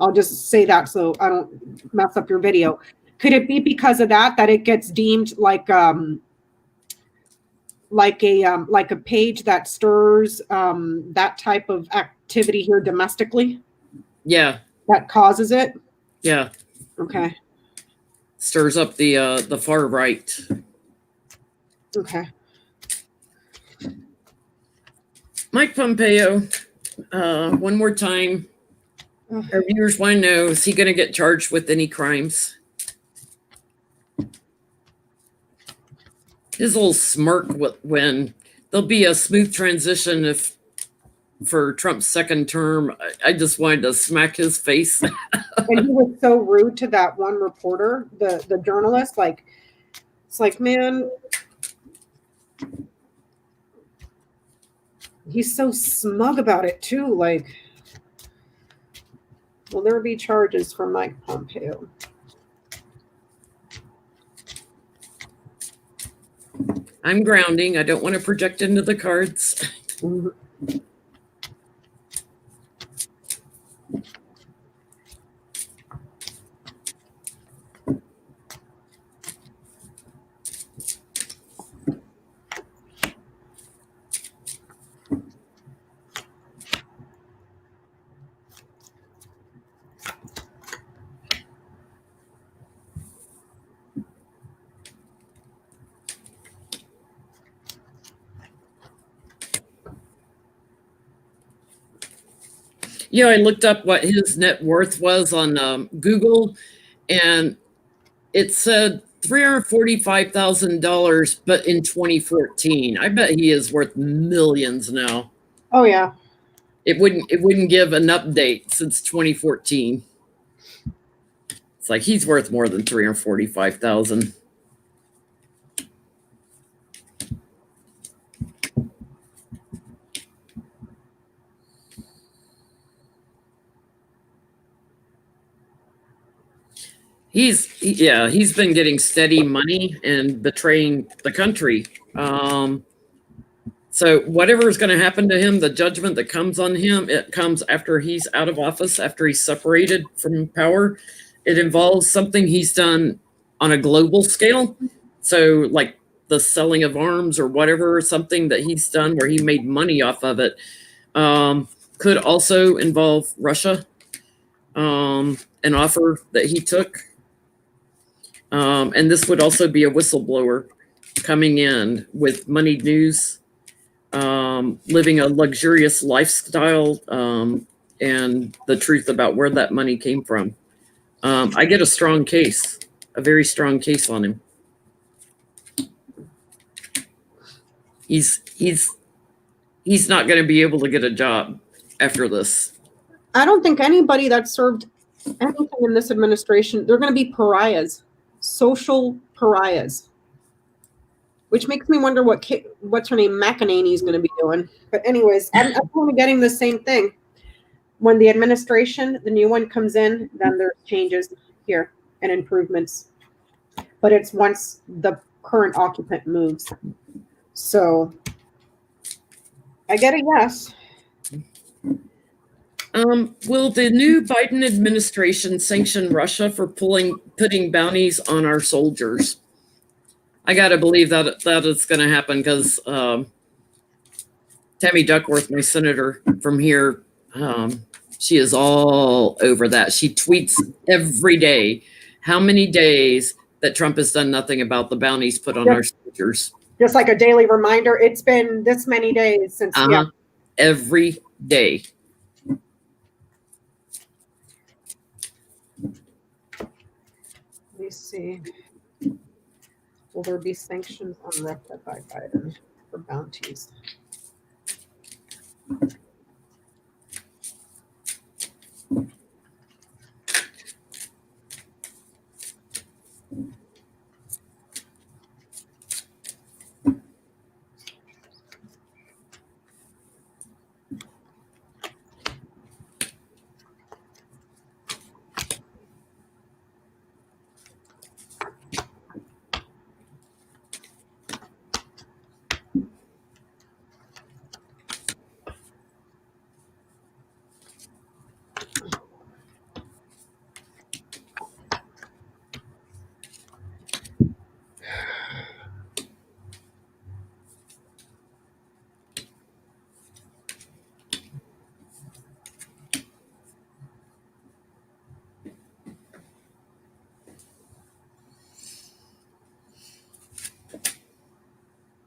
I'll just say that so I don't mess up your video. Could it be because of that it gets deemed like a page that stirs that type of activity here domestically? Yeah. That causes it? Yeah. Okay. Stirs up the far right. Okay. Mike Pompeo, one more time. Our viewers want to know, is he going to get charged with any crimes? His little smirk when there'll be a smooth transition for Trump's second term. I just wanted to smack his face. And he was so rude to that one reporter, the journalist. Like, it's like, man, he's so smug about it too. Like, will there be charges for Mike Pompeo? I'm grounding. I don't want to project into the cards. Mm-hmm. Yeah, I looked up what his net worth was on Google, and it said $345,000, but in 2014. I bet he is worth millions now. Oh, yeah. It wouldn't give an update since 2014. It's like he's worth more than 345,000. He's been getting steady money and betraying the country. So whatever is going to happen to him, the judgment that comes on him, it comes after he's out of office, after he's separated from power. It involves something he's done on a global scale. So like the selling of arms or whatever, something that he's done where he made money off of it. Could also involve Russia, an offer that he took. And this would also be a whistleblower coming in with moneyed news, living a luxurious lifestyle, and the truth about where that money came from. I get a strong case, a very strong case on him. He's not going to be able to get a job after this. I don't think anybody that served anything in this administration, they're going to be pariahs, social pariahs, which makes me wonder what's her name, McEnany, is going to be doing. But anyways, I'm only getting the same thing. When the administration, the new one comes in, then there's changes here and improvements. But it's once the current occupant moves. So I get a yes. Will the new Biden administration sanction Russia for putting bounties on our soldiers? I got to believe that is going to happen because Tammy Duckworth, my senator from here, she is all over that. She tweets every day how many days that Trump has done nothing about the bounties put on our soldiers. Just like a daily reminder, it's been this many days since. Every day. Let me see. Will there be sanctions on Russia by Biden for bounties?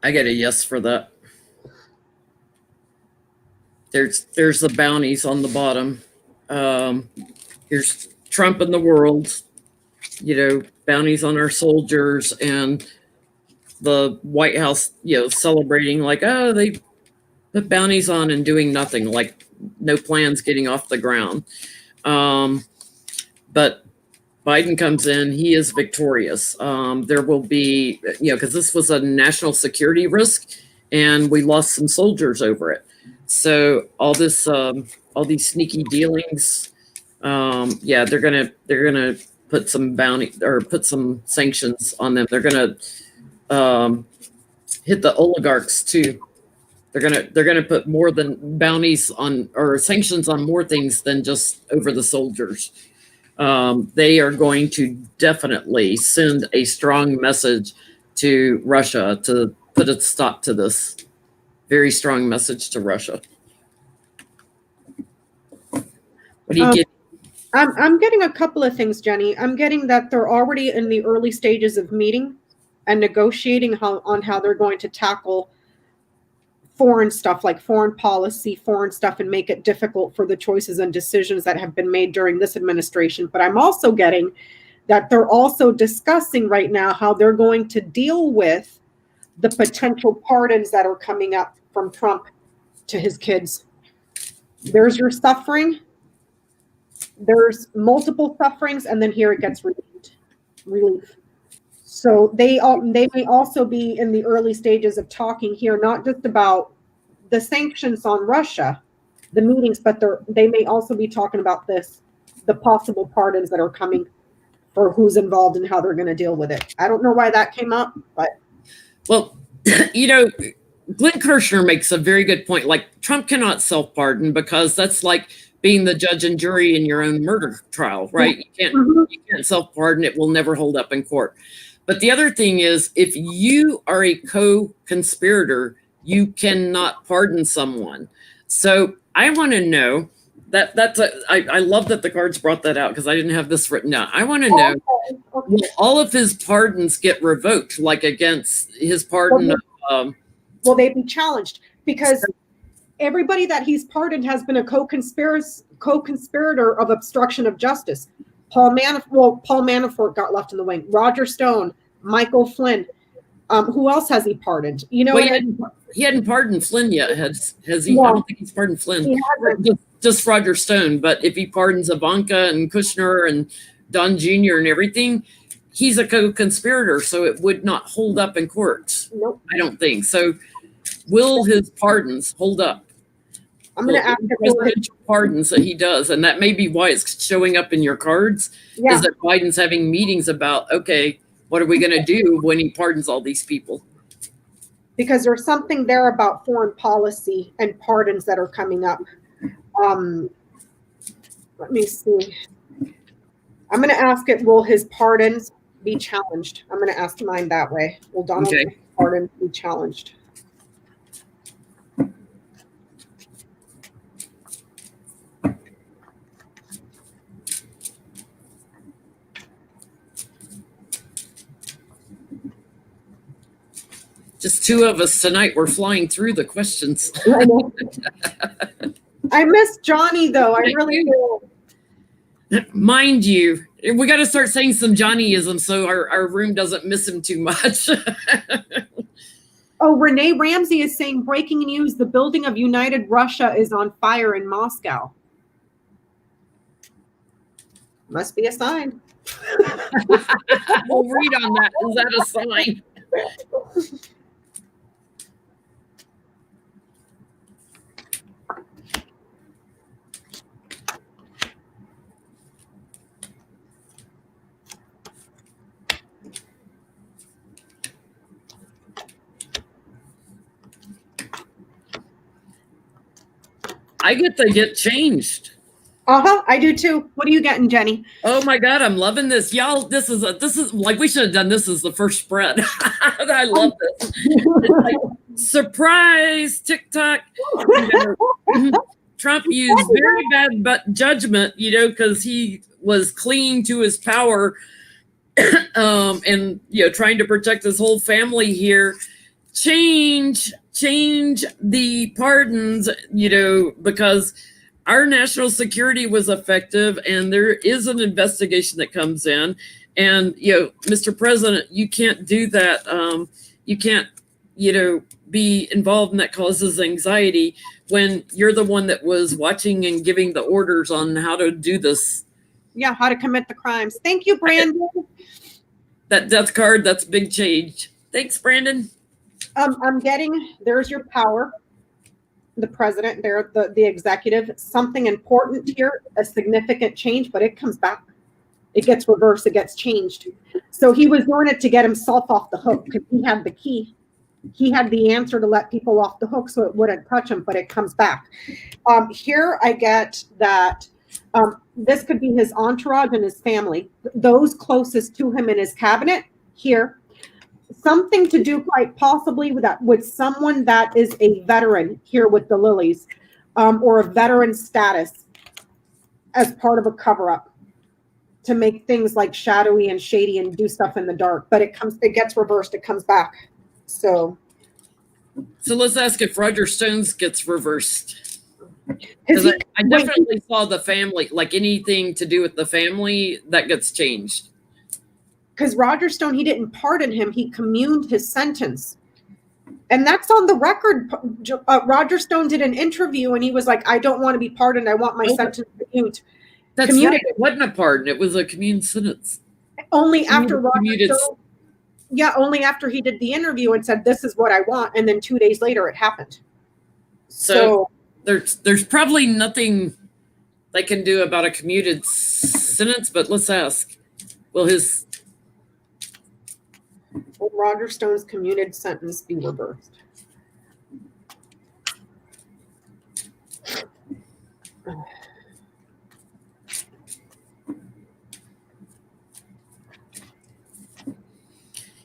I get a yes for that. There's the bounties on the bottom. Here's Trump and the world, bounties on our soldiers, and the White House, celebrating like, oh, they put bounties on and doing nothing, like no plans getting off the ground. But Biden comes in, he is victorious. There will be, because this was a national security risk and we lost some soldiers over it. So all these sneaky dealings, they're gonna put some bounty or put some sanctions on them. They're gonna hit the oligarchs too. They're gonna put more than bounties on or sanctions on more things than just over the soldiers. They are going to definitely send a strong message to Russia to put a stop to this. Very strong message to Russia. What do you get? I'm getting a couple of things, Jenny. I'm getting that they're already in the early stages of meeting and negotiating on how they're going to tackle foreign stuff, like foreign policy, foreign stuff, and make it difficult for the choices and decisions that have been made during this administration. But I'm also getting that they're also discussing right now how they're going to deal with the potential pardons that are coming up from Trump to his kids. There's your suffering. There's multiple sufferings, and then here it gets relief. So they may also be in the early stages of talking here, not just about the sanctions on Russia, the meetings, but they may also be talking about the possible pardons that are coming for who's involved and how they're going to deal with it. I don't know why that came up, but. Well, Glenn Kirshner makes a very good point. Like, Trump cannot self-pardon because that's like being the judge and jury in your own murder trial, right? You can't self-pardon. It will never hold up in court. But the other thing is, if you are a co-conspirator, you cannot pardon someone. So I want to know I love that the cards brought that out because I didn't have this written down. I want to know, will all of his pardons get revoked, like against his pardon? Will they be challenged? Because everybody that he's pardoned has been a co-conspirator of obstruction of justice. Paul Manafort got left in the wing. Roger Stone, Michael Flynn. Who else has he pardoned? He hadn't pardoned Flynn yet. Has he? I don't think he's pardoned Flynn. Just Roger Stone. But if he pardons Ivanka and Kushner and Don Jr. and everything, he's a co-conspirator, so it would not hold up in court. Nope. I don't think so. Will his pardons hold up? I'm going to ask presidential pardons that he does, and that may be why it's showing up in your cards. Yeah. Is that Biden's having meetings about, okay, what are we going to do when he pardons all these people? Because there's something there about foreign policy and pardons that are coming up. Let me see. I'm going to ask it, will his pardons be challenged? I'm going to ask mine that way. Will Donald Trump's pardon be challenged? Just two of us tonight. We're flying through the questions. I miss Johnie, though. I really do. Mind you, we got to start saying some Johnnyism so our room doesn't miss him too much. Oh, Renee Ramsey is saying, breaking news, the building of United Russia is on fire in Moscow. Must be a sign. We'll read on that. Is that a sign? I get to get changed. I do too. What are you getting, Jenny? Oh my God, I'm loving this, y'all. This is like, we should have done this as the first spread. I love this. It's like, surprise TikTok. Trump used very bad judgment, because he was clinging to his power, and trying to protect his whole family here. Change the pardons, because our national security was effective, and there is an investigation that comes in, and Mr. President, you can't do that. You can't be involved in that, causes anxiety when you're the one that was watching and giving the orders on how to do this. Yeah, how to commit the crimes. Thank you, Brandon. That death card, that's big change. Thanks, Brandon. I'm getting, there's your power, the president there, the executive, something important here, a significant change, but it comes back. It gets reversed, it gets changed. So he was doing it to get himself off the hook because he had the key. He had the answer to let people off the hook so it wouldn't touch him, but it comes back. Here I get that this could be his entourage and his family, those closest to him in his cabinet here. Something to do quite possibly with someone that is a veteran here with the Lilies, or a veteran status as part of a cover-up to make things like shadowy and shady and do stuff in the dark. But it gets reversed. It comes back. So let's ask if Roger Stone's gets reversed. Because I definitely saw the family, like anything to do with the family that gets changed. Because Roger Stone, he didn't pardon him. He communed his sentence. And that's on the record. Roger Stone did an interview and he was like, I don't want to be pardoned. I want my sentence commuted. That's right. It wasn't a pardon. It was a commune sentence. Only after Roger Stone, only after he did the interview and said, this is what I want. And then 2 days later, it happened. So there's probably nothing they can do about a commuted sentence, but let's ask, will Roger Stone's commuted sentence be reversed?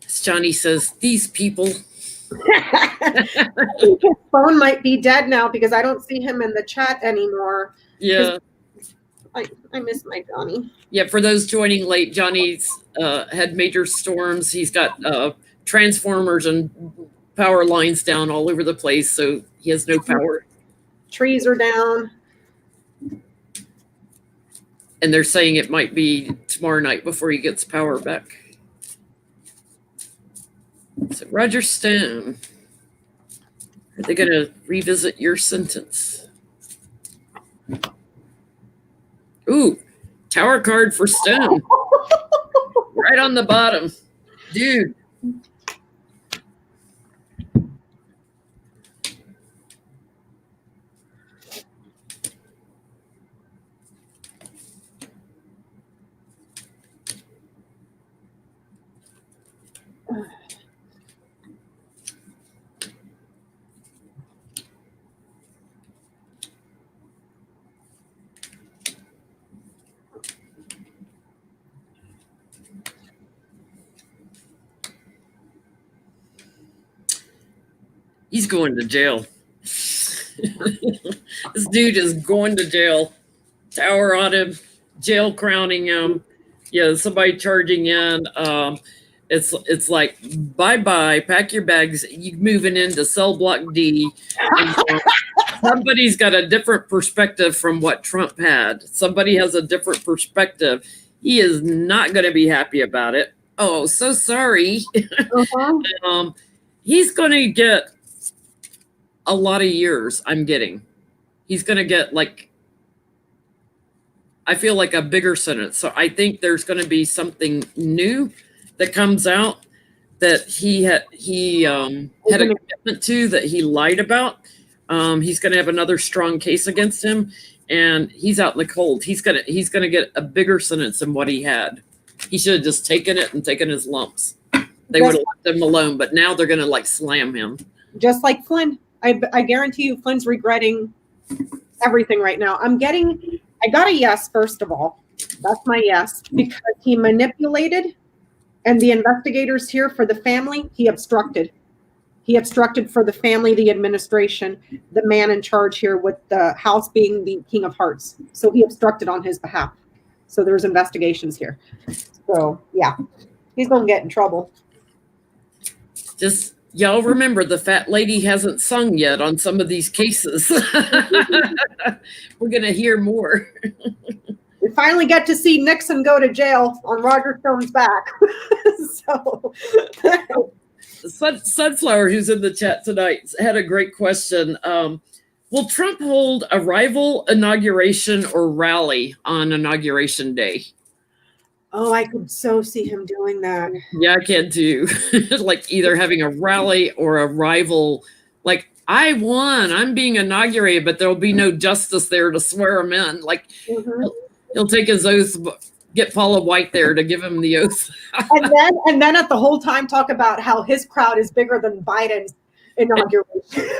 Johnie says, these people. His phone might be dead now because I don't see him in the chat anymore. Yeah. I miss my Johnie. Yeah, for those joining late, Johnny's had major storms. He's got transformers and power lines down all over the place, so he has no power. Trees are down. And they're saying it might be tomorrow night before he gets power back. So Roger Stone, are they going to revisit your sentence? Ooh, tower card for Stone. Right on the bottom. Dude. He's going to jail. This dude is going to jail. Tower on him, jail crowning him. Yeah, somebody charging in. It's like, bye-bye, pack your bags. You moving into cell block D. And, somebody's got a different perspective from what Trump had. Somebody has a different perspective. He is not going to be happy about it. Oh, so sorry. Uh-huh. He's going to get a lot of years, I'm getting. He's going to get I feel like a bigger sentence. So I think there's going to be something new that comes out that he had a commitment to, that he lied about. He's going to have another strong case against him, and he's out in the cold. He's going to get a bigger sentence than what he had. He should have just taken it and taken his lumps. They would have left him alone, but now they're going to slam him. Just like Flynn. I guarantee you Flynn's regretting everything right now. I got a yes, first of all. That's my yes, because he manipulated, and the investigators here for the family, he obstructed. He obstructed for the family, the administration, the man in charge here, with the house being the King of Hearts. So he obstructed on his behalf. So there's investigations here. So yeah, he's going to get in trouble. Just y'all remember, the fat lady hasn't sung yet on some of these cases. We're going to hear more. We finally get to see Nixon go to jail on Roger Stone's back. Sunflower, who's in the chat tonight, had a great question. Will Trump hold a rival inauguration or rally on Inauguration Day? Oh, I could so see him doing that. Yeah, I can too. Either having a rally or a rival. I won, I'm being inaugurated, but there'll be no justice there to swear him in. He'll take his oath, get Paula White there to give him the oath. and then at the whole time talk about how his crowd is bigger than Biden's inauguration.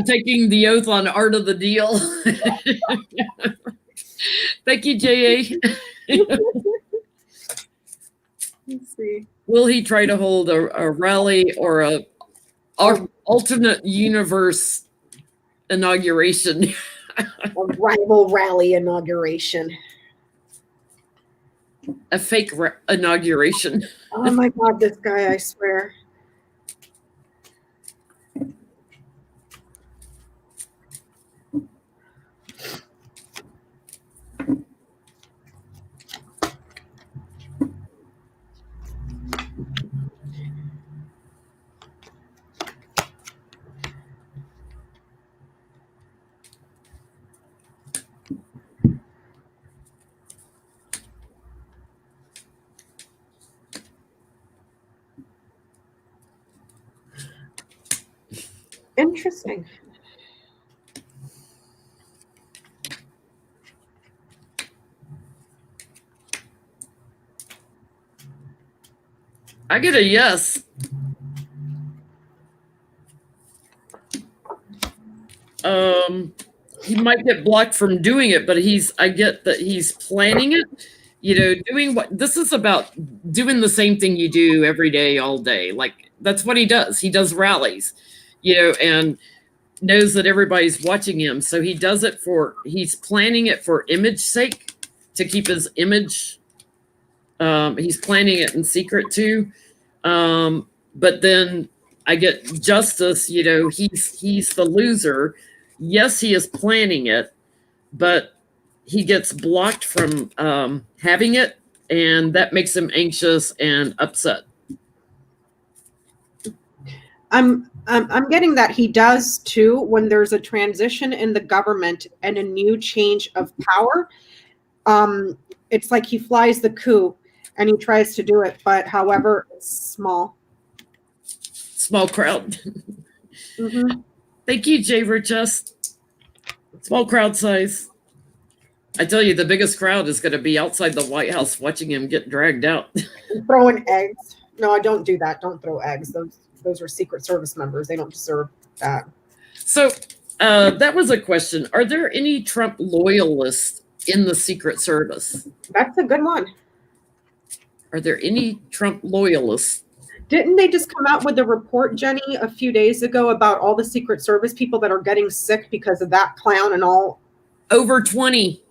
Taking the oath on Art of the Deal. Thank you, J.A. Let's see. Will he try to hold a rally or a alternate universe inauguration? A rival rally inauguration. A fake inauguration. Oh my God, this guy, I swear. Interesting. I get a yes. He might get blocked from doing it, but I get that he's planning it, doing this is about doing the same thing you do every day, all day. Like that's what he does. He does rallies, and knows that everybody's watching him. So he's planning it for image sake to keep his image. He's planning it in secret too. But then I get justice, he's the loser. Yes, he is planning it, but he gets blocked from having it, and that makes him anxious and upset. I'm getting that he does too when there's a transition in the government and a new change of power. It's like he flies the coop and he tries to do it, but however, it's small. Small crowd. Mm-hmm. Thank you, Jay Richest. Small crowd size. I tell you, the biggest crowd is going to be outside the White House watching him get dragged out. Throwing eggs. No, I don't do that. Don't throw eggs. Those are Secret Service members. They don't deserve that. So that was a question. Are there any Trump loyalists in the Secret Service? That's a good one. Are there any Trump loyalists? Didn't they just come out with a report, Jenny, a few days ago about all the Secret Service people that are getting sick because of that clown and all? Over 20.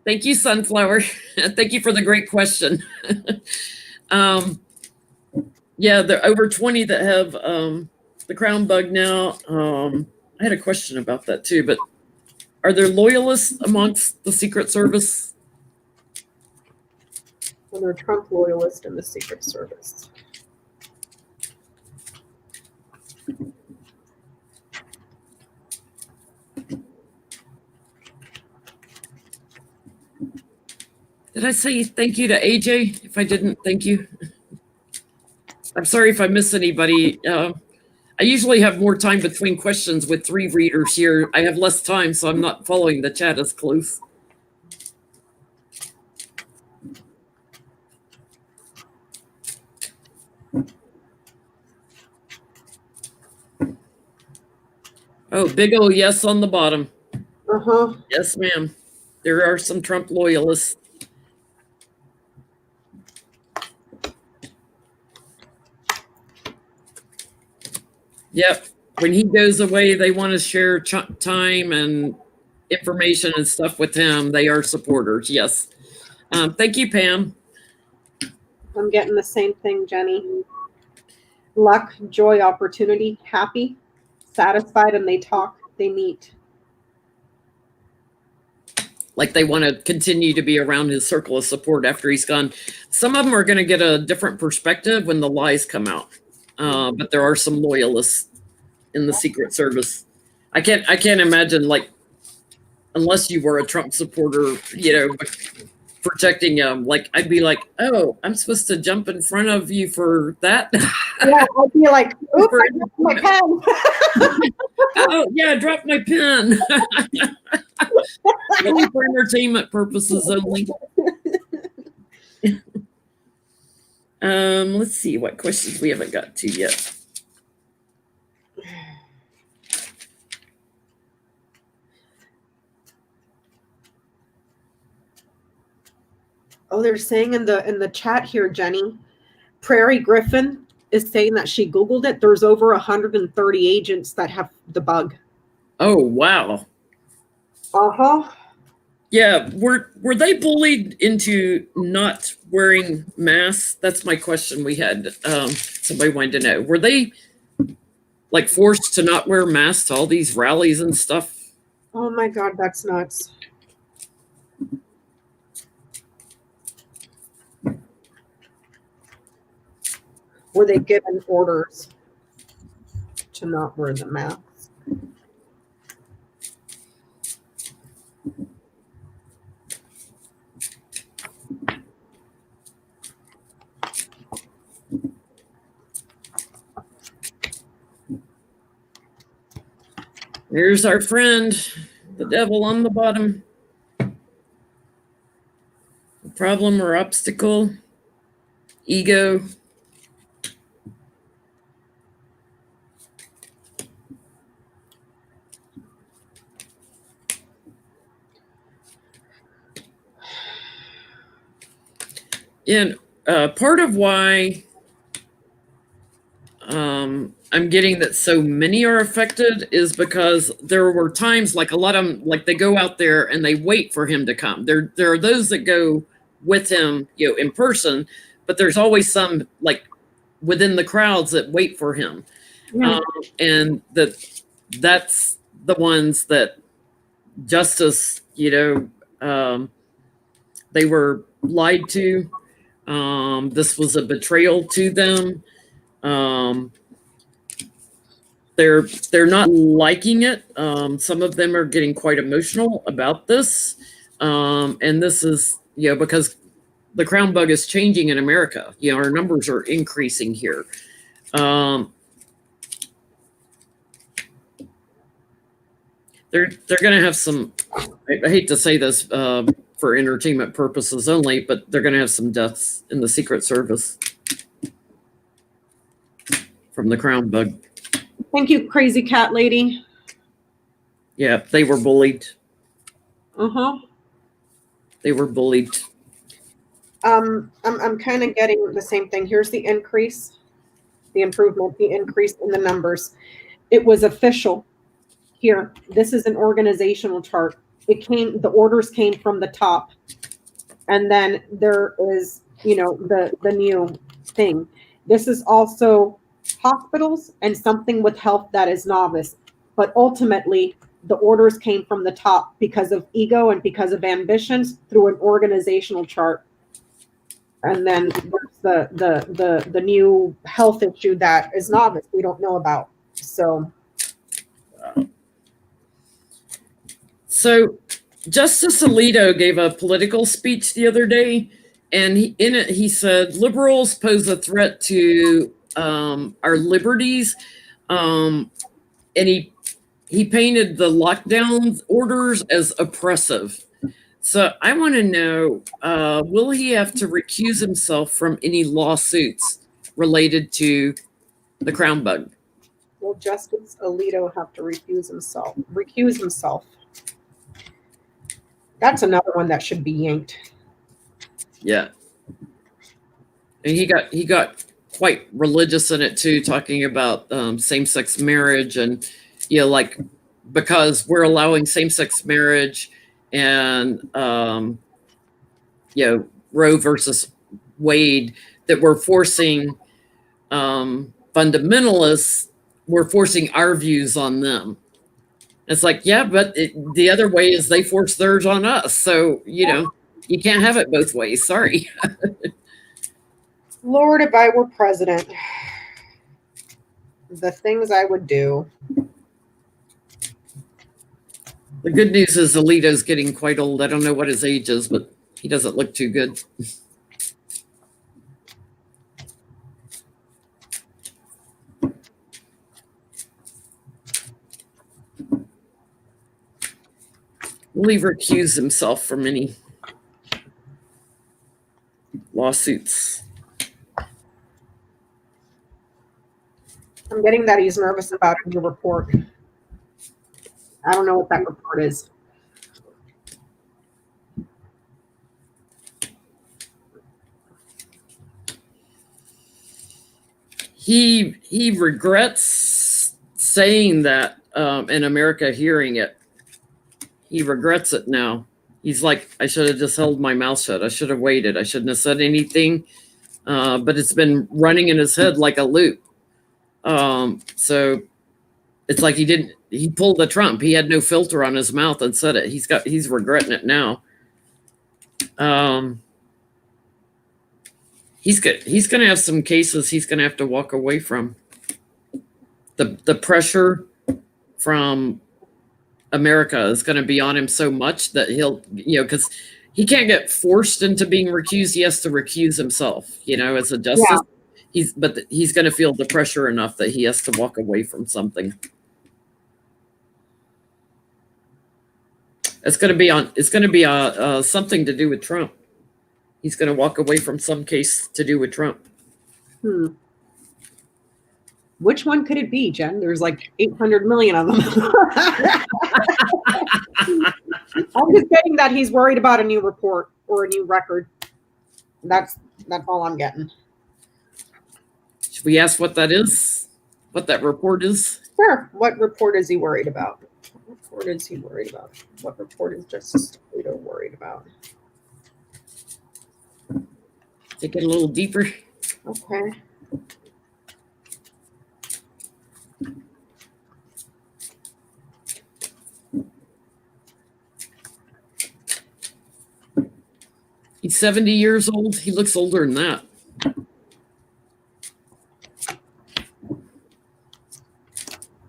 Thank you, Sunflower. Thank you for the great question. Yeah, there are over 20 that have the crown bug now. I had a question about that too, but are there loyalists amongst the Secret Service? Well, they're Trump loyalists in the Secret Service. Did I say thank you to AJ? If I didn't, thank you. I'm sorry if I miss anybody. I usually have more time between questions with 3 readers here. I have less time, so I'm not following the chat as close. Oh, big old yes on the bottom. Uh-huh. Yes, ma'am. There are some Trump loyalists. Yep. When he goes away, they want to share time and information and stuff with him. They are supporters. Yes. Thank you, Pam. I'm getting the same thing, Jenny. Luck, joy, opportunity, happy, satisfied, and they talk, they meet. Like they want to continue to be around his circle of support after he's gone. Some of them are going to get a different perspective when the lies come out. But there are some loyalists in the Secret Service. I can't imagine, like, unless you were a Trump supporter, protecting him. Like I'd be like, oh, I'm supposed to jump in front of you for that. Yeah, I'd be like, oops, I dropped my pen. Oh yeah, I dropped my pen. Only for entertainment purposes only. Let's see what questions we haven't got to yet. Oh, they're saying in the chat here, Jenny, Prairie Griffin is saying that she Googled it. There's over 130 agents that have the bug. Oh wow. Uh-huh. Yeah, were they bullied into not wearing masks? That's my question we had. Somebody wanted to know. Were they like forced to not wear masks to all these rallies and stuff? Oh my God, that's nuts. Were they given orders to not wear the masks? Here's our friend, the devil on the bottom. Problem or obstacle, ego. And part of why I'm getting that so many are affected is because there were times like a lot of them, like they go out there and they wait for him to come. There are those that go with him, in person, but there's always some like within the crowds that wait for him. Yeah. And that's the ones that justice, they were lied to. This was a betrayal to them. They're not liking it. Some of them are getting quite emotional about this. And this is, because the crown bug is changing in America. Our numbers are increasing here. They're going to have some, I hate to say this for entertainment purposes only, but they're going to have some deaths in the Secret Service from the crown bug. Thank you, crazy cat lady. Yeah, they were bullied. Uh-huh. They were bullied. I'm kind of getting the same thing. Here's the increase, the improvement, the increase in the numbers. It was official. Here, this is an organizational chart. The orders came from the top. And then there is, the new thing. This is also hospitals and something with health that is novice. But ultimately, the orders came from the top because of ego and because of ambitions through an organizational chart. And then there's the new health issue that is novice we don't know about. So Justice Alito gave a political speech the other day, and in it he said liberals pose a threat to our liberties, and he painted the lockdown orders as oppressive. So I want to know, will he have to recuse himself from any lawsuits related to the crown bug? Will Justice Alito have to recuse himself? That's another one that should be yanked. Yeah. And he got quite religious in it too, talking about same-sex marriage and, like, because we're allowing same-sex marriage and, Roe versus Wade, that we're forcing fundamentalists, we're forcing our views on them. It's like, yeah, but the other way is they force theirs on us. So, you can't have it both ways. Sorry. Lord, if I were president, the things I would do. The good news is Alito's getting quite old. I don't know what his age is, but he doesn't look too good. Will he recuse himself from any lawsuits? I'm getting that he's nervous about the report. I don't know what that report is. He regrets saying that in America, hearing it. He regrets it now. He's like, I should have just held my mouth shut. I should have waited. I shouldn't have said anything. But it's been running in his head like a loop. So it's like he pulled the Trump. He had no filter on his mouth and said it. He's regretting it now. He's going to have some cases he's going to have to walk away from. The pressure from America is going to be on him so much that he'll, because he can't get forced into being recused. He has to recuse himself, as a justice. Yeah. He's going to feel the pressure enough that he has to walk away from something. It's going to be on. It's going to be something to do with Trump. He's going to walk away from some case to do with Trump. Which one could it be, Jen? There's like 800 million of them. I'm just getting that he's worried about a new report or a new record. That's all I'm getting. Should we ask what that is? What that report is? Sure. What report is he worried about? What report is he worried about? What report is Justice Alito worried about? Take it a little deeper. Okay. He's 70 years old. He looks older than that.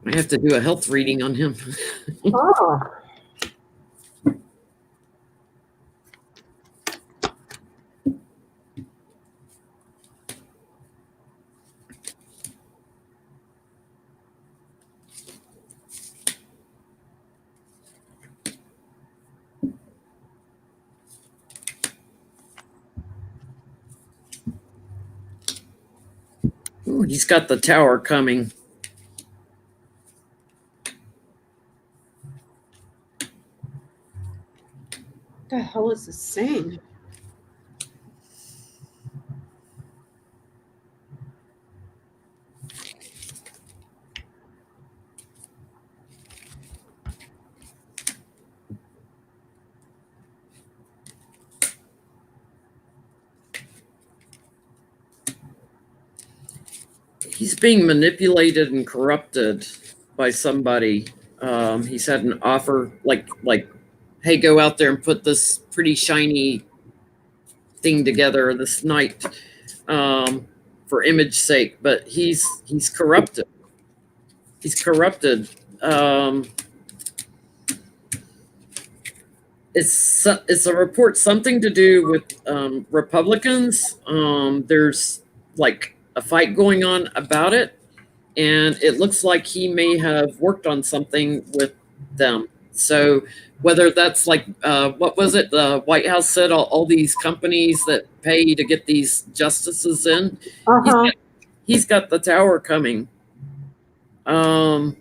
I have to do a health reading on him. Oh. Ooh, he's got the tower coming. What the hell is this saying? He's being manipulated and corrupted by somebody. He's had an offer like, hey, go out there and put this pretty shiny thing together this night for image sake, but he's corrupted. He's corrupted. It's a report, something to do with Republicans. There's like a fight going on about it, and it looks like he may have worked on something with them. So whether that's like what was it the White House said, all these companies that pay to get these justices in, he's got the tower coming. I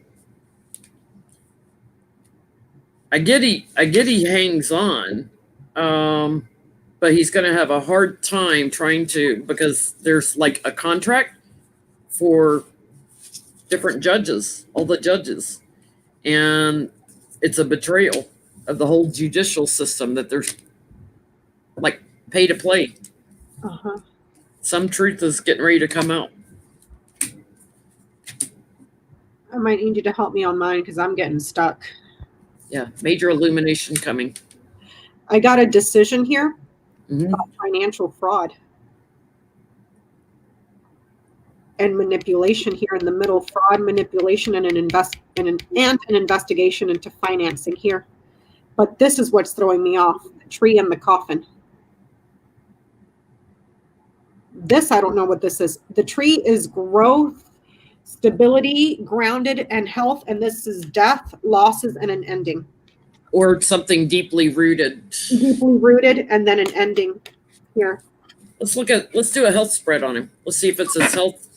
get he hangs on, but he's going to have a hard time trying to, because there's like a contract for different judges, all the judges, and it's a betrayal of the whole judicial system that there's like pay to play. Some truth is getting ready to come out. I might need you to help me on mine because I'm getting stuck. Yeah, major illumination coming. I got a decision here about financial fraud and manipulation here in the middle. Fraud, manipulation, and an investigation into financing here. But this is what's throwing me off: the tree and the coffin. This, I don't know what this is. The tree is growth, stability, grounded, and health, and this is death, losses, and an ending. Or something deeply rooted. Deeply rooted, and then an ending here. Let's do a health spread on him. Let's see if it's his health.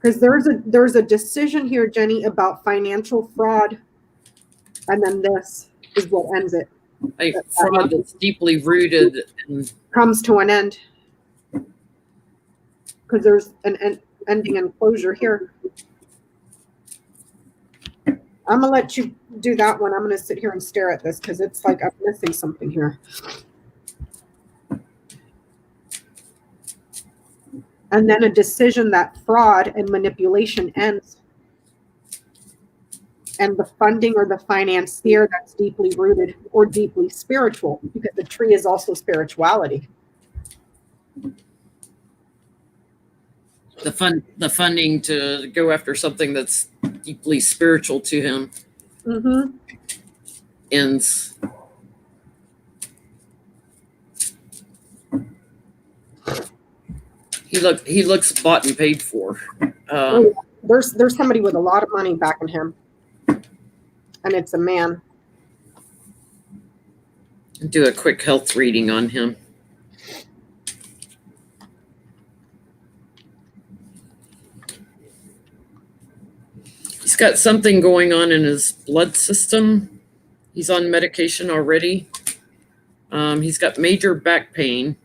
Because there's a decision here, Jenny, about financial fraud, and then this is what ends it. Fraud that's deeply rooted and comes to an end. Because there's an ending and closure here. I'm gonna let you do that one. I'm gonna sit here and stare at this because it's like I'm missing something here. And then a decision that fraud and manipulation ends. And the funding or the financier that's deeply rooted or deeply spiritual, because the tree is also spirituality. The funding to go after something that's deeply spiritual to him ends. He looks bought and paid for. There's somebody with a lot of money backing him, and it's a man. Do a quick health reading on him. He's got something going on in his blood system. He's on medication already. He's got major back pain.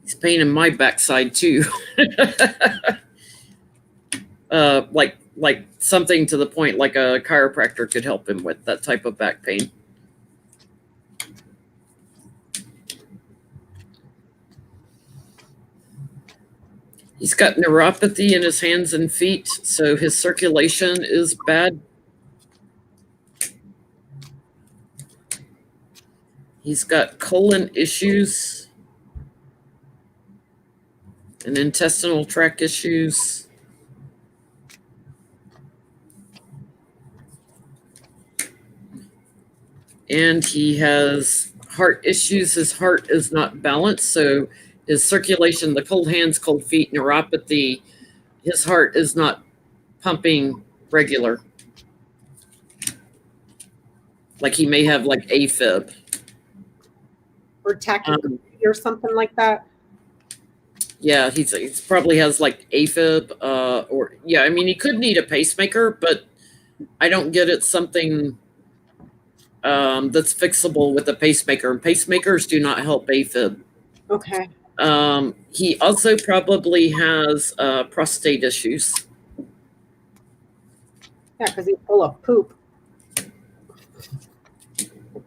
He's pain in my backside too. Like something to the point like a chiropractor could help him with that type of back pain. He's got neuropathy in his hands and feet, so his circulation is bad. He's got colon issues and intestinal tract issues. And he has heart issues. His heart is not balanced, so his circulation, the cold hands, cold feet, neuropathy, his heart is not pumping regular. Like he may have like AFib. Or tachycardia or something like that. Yeah, he's probably has like AFib, or yeah, I mean he could need a pacemaker, but I don't get it something that's fixable with a pacemaker. And pacemakers do not help AFib. Okay. He also probably has prostate issues. Yeah, because he's full of poop.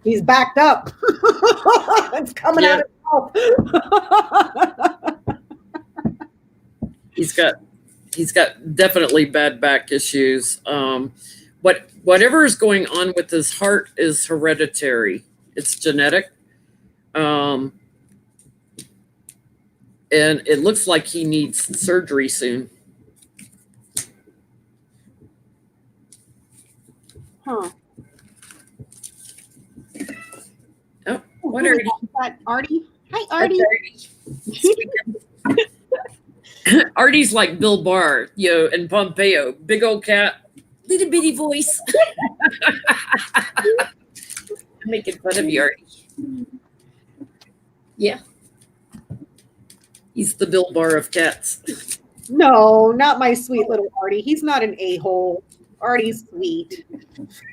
He's backed up. It's coming out of his mouth. He's got definitely bad back issues. Whatever is going on with his heart is hereditary. It's genetic. And it looks like he needs surgery soon. Huh. Oh, what are you? Artie? Hi, Artie. Artie's like Bill Barr, and Pompeo. Big old cat, little bitty voice. I'm making fun of you, Artie. Yeah. He's the Bill Barr of cats. No, not my sweet little Artie. He's not an a-hole. Artie's sweet.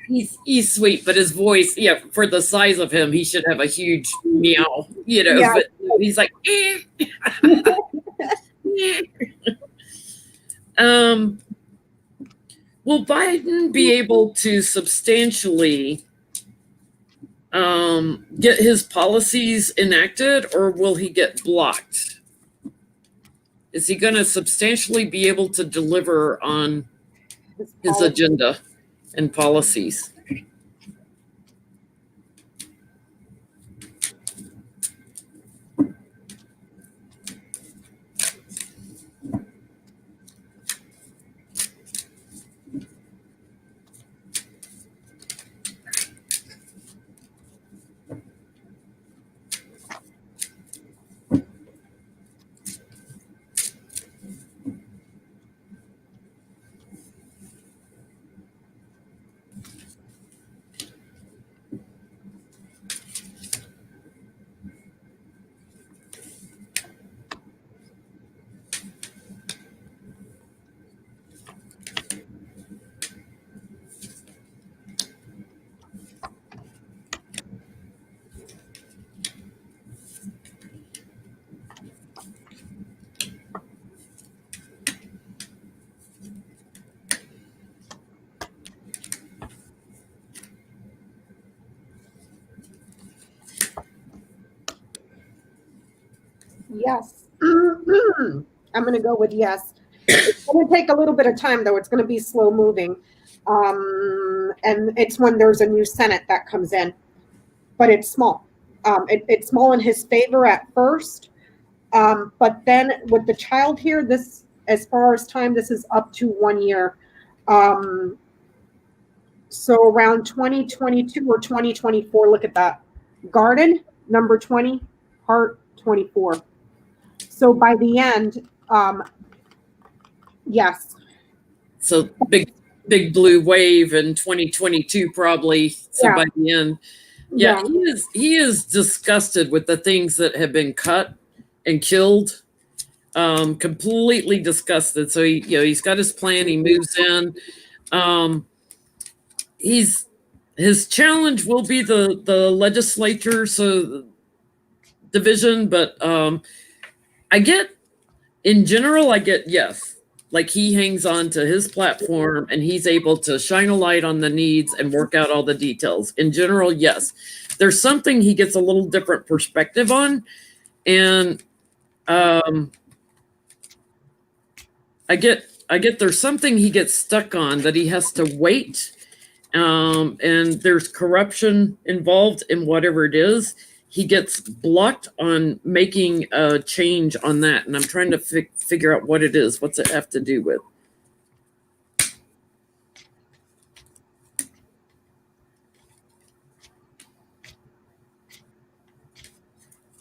He's sweet, but his voice, for the size of him, he should have a huge meow, Yeah. But he's like, eh. Will Biden be able to substantially get his policies enacted, or will he get blocked? Is he going to substantially be able to deliver on his agenda and policies? Yes. I'm going to go with yes. It's going to take a little bit of time, though. It's going to be slow moving. And it's when there's a new Senate that comes in. But it's small. It's small in his favor at first. But then with the child here, this, as far as time, this is up to 1 year. So around 2022 or 2024, look at that. Garden, number 20, heart, 24. So by the end, yes. So big blue wave in 2022 probably. So by the end, Yeah, Yeah. he is disgusted with the things that have been cut and killed. Completely disgusted. So he's got his plan. He moves in. Um, he's his challenge will be the legislature, so division. But I get in general, I get yes. Like he hangs on to his platform and he's able to shine a light on the needs and work out all the details. In general, yes. There's something he gets a little different perspective on. And I get there's something he gets stuck on that he has to wait. And there's corruption involved in whatever it is. He gets blocked on making a change on that. And I'm trying to figure out what it is. What's it have to do with?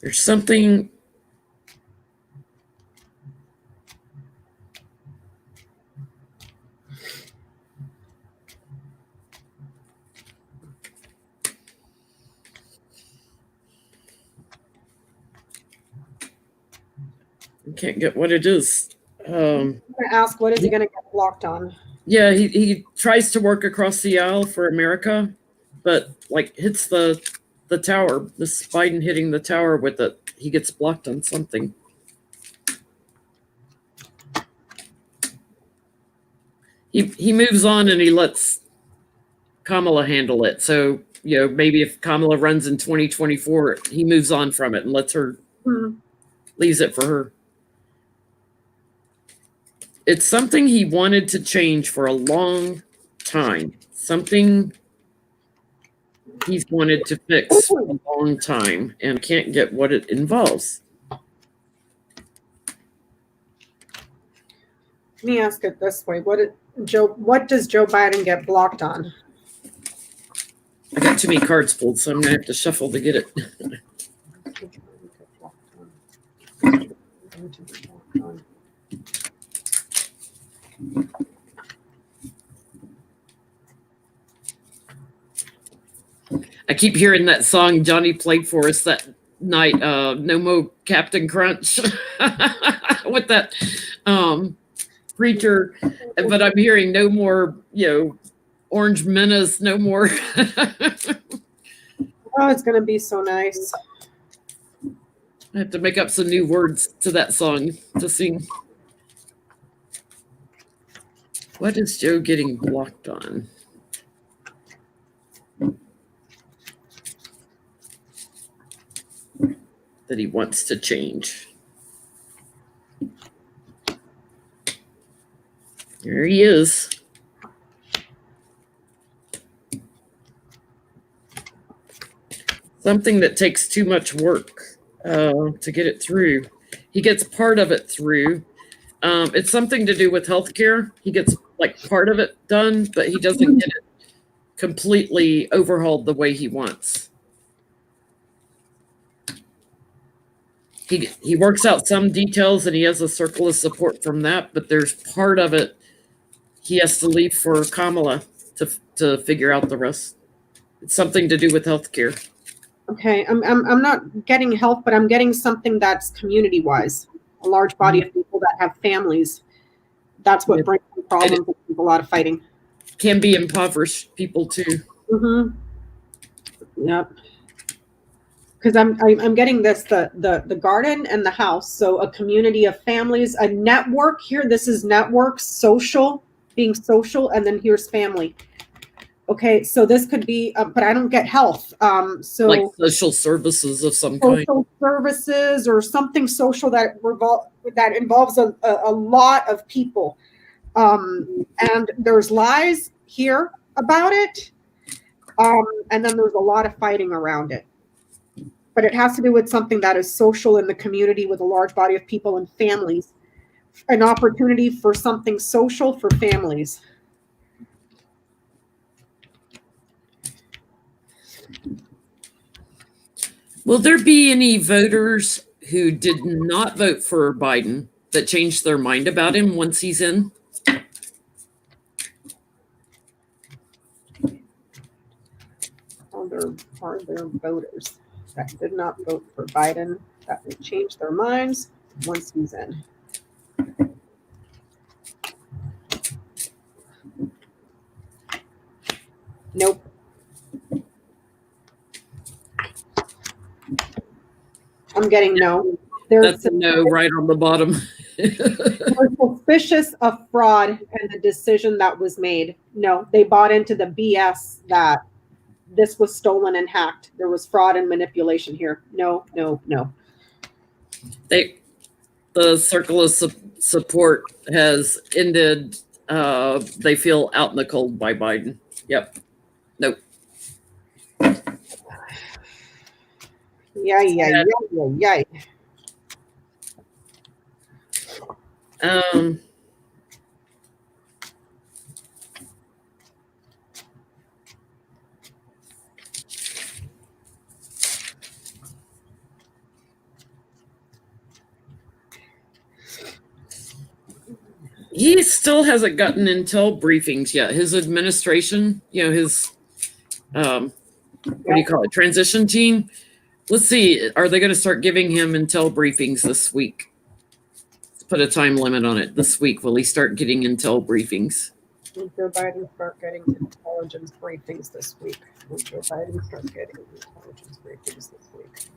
There's something. I can't get what it is. I'm going to ask, what is he going to get blocked on? Yeah, he tries to work across the aisle for America, but like hits the tower. This Biden hitting the tower with it. He gets blocked on something. He moves on and he lets Kamala handle it. So, maybe if Kamala runs in 2024, he moves on from it and lets her, leaves it for her. It's something he wanted to change for a long time. Something he's wanted to fix for a long time and can't get what it involves. Let me ask it this way. What does Joe Biden get blocked on? I got too many cards pulled, so I'm going to have to shuffle to get it. I keep hearing that song Johnie played for us that night, No Mo Captain Crunch, with that preacher. But I'm hearing no more, Orange Menace, no more. Oh, it's going to be so nice. I have to make up some new words to that song to sing. What is Joe getting blocked on? That he wants to change. There he is. Something that takes too much work to get it through. He gets part of it through. It's something to do with healthcare. He gets like part of it done, but he doesn't get it completely overhauled the way he wants. He works out some details and he has a circle of support from that, but there's part of it he has to leave for Kamala to figure out the rest. It's something to do with healthcare. Okay, I'm not getting health, but I'm getting something that's community wise. A large body of people that have families. That's what brings the problems. A lot of fighting. Can be impoverished people too. Yep. Because I'm getting this the garden and the house. So a community of families, a network here. This is network, social, being social, and then here's family. Okay, so this could be, but I don't get health. So like social services of some kind. Social services or something social that involves a lot of people. And there's lies here about it. And then there's a lot of fighting around it. But it has to do with something that is social in the community with a large body of people and families. An opportunity for something social for families. Will there be any voters who did not vote for Biden that changed their mind about him once he's in? are there voters that did not vote for Biden that will change their minds once he's in? Nope. I'm getting no. That's a no right on the bottom. They're suspicious of fraud and the decision that was made. No, they bought into the BS that this was stolen and hacked. There was fraud and manipulation here. No, no, no. The circle of support has ended. They feel out in the cold by Biden. Yep. Nope. Yay. He still hasn't gotten intel briefings yet. His administration, his what do you call it, transition team. Let's see, are they going to start giving him intel briefings this week? Let's put a time limit on it. This week, will he start getting intel briefings? Will Joe Biden start getting intelligence briefings this week? Will Joe Biden start getting intelligence briefings this week?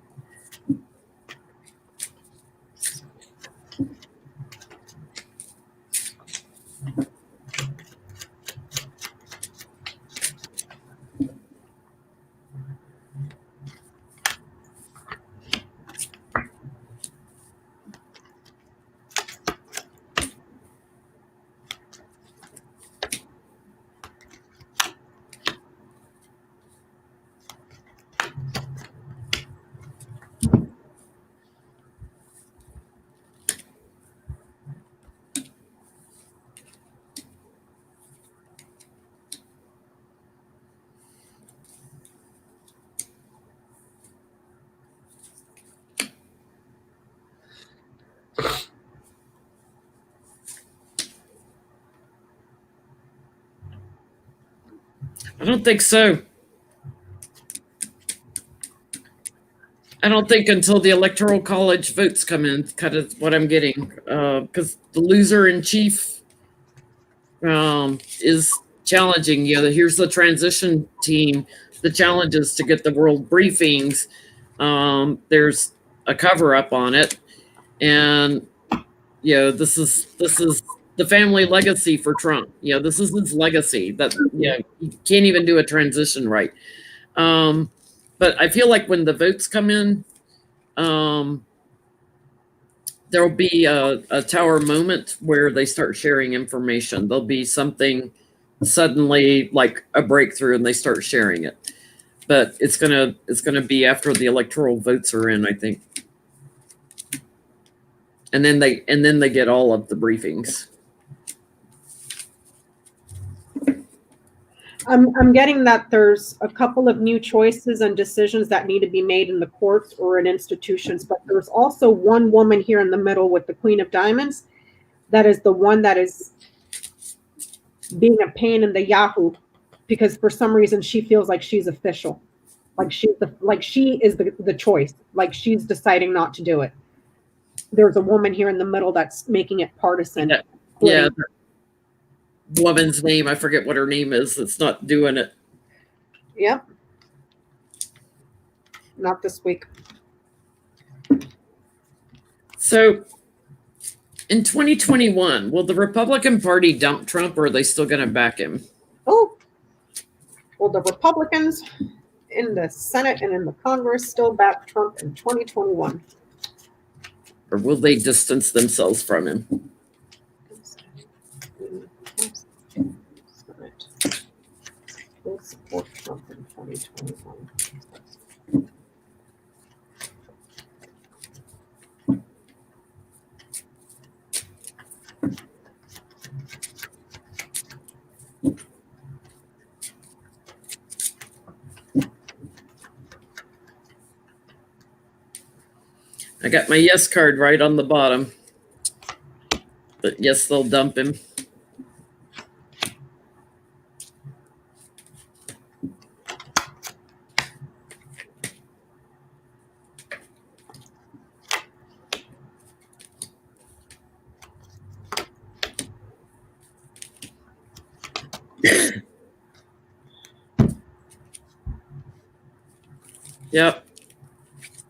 I don't think so. I don't think until the Electoral College votes come in, kind of what I'm getting, because the loser in chief is challenging. Here's the transition team. The challenge is to get the world briefings. There's a cover up on it, and this is the family legacy for Trump. This is his legacy. That he can't even do a transition right. But I feel like when the votes come in, there'll be a tower moment where they start sharing information. There'll be something suddenly like a breakthrough, and they start sharing it. But it's gonna be after the electoral votes are in, I think. And then they get all of the briefings. I'm getting that there's a couple of new choices and decisions that need to be made in the courts or in institutions, but there's also one woman here in the middle with the Queen of Diamonds that is the one that is being a pain in the Yahoo, because for some reason she feels like she's official, like she is the choice, like she's deciding not to do it. There's a woman here in the middle that's making it partisan. Yeah. Woman's name, I forget what her name is, that's not doing it. Yep. Not this week. So in 2021, will the Republican Party dump Trump, or are they still going to back him? Oh, well, the Republicans in the Senate and in the Congress still back Trump in 2021. Or will they distance themselves from him? Will support Trump in 2021. I got my yes card right on the bottom. But yes, they'll dump him.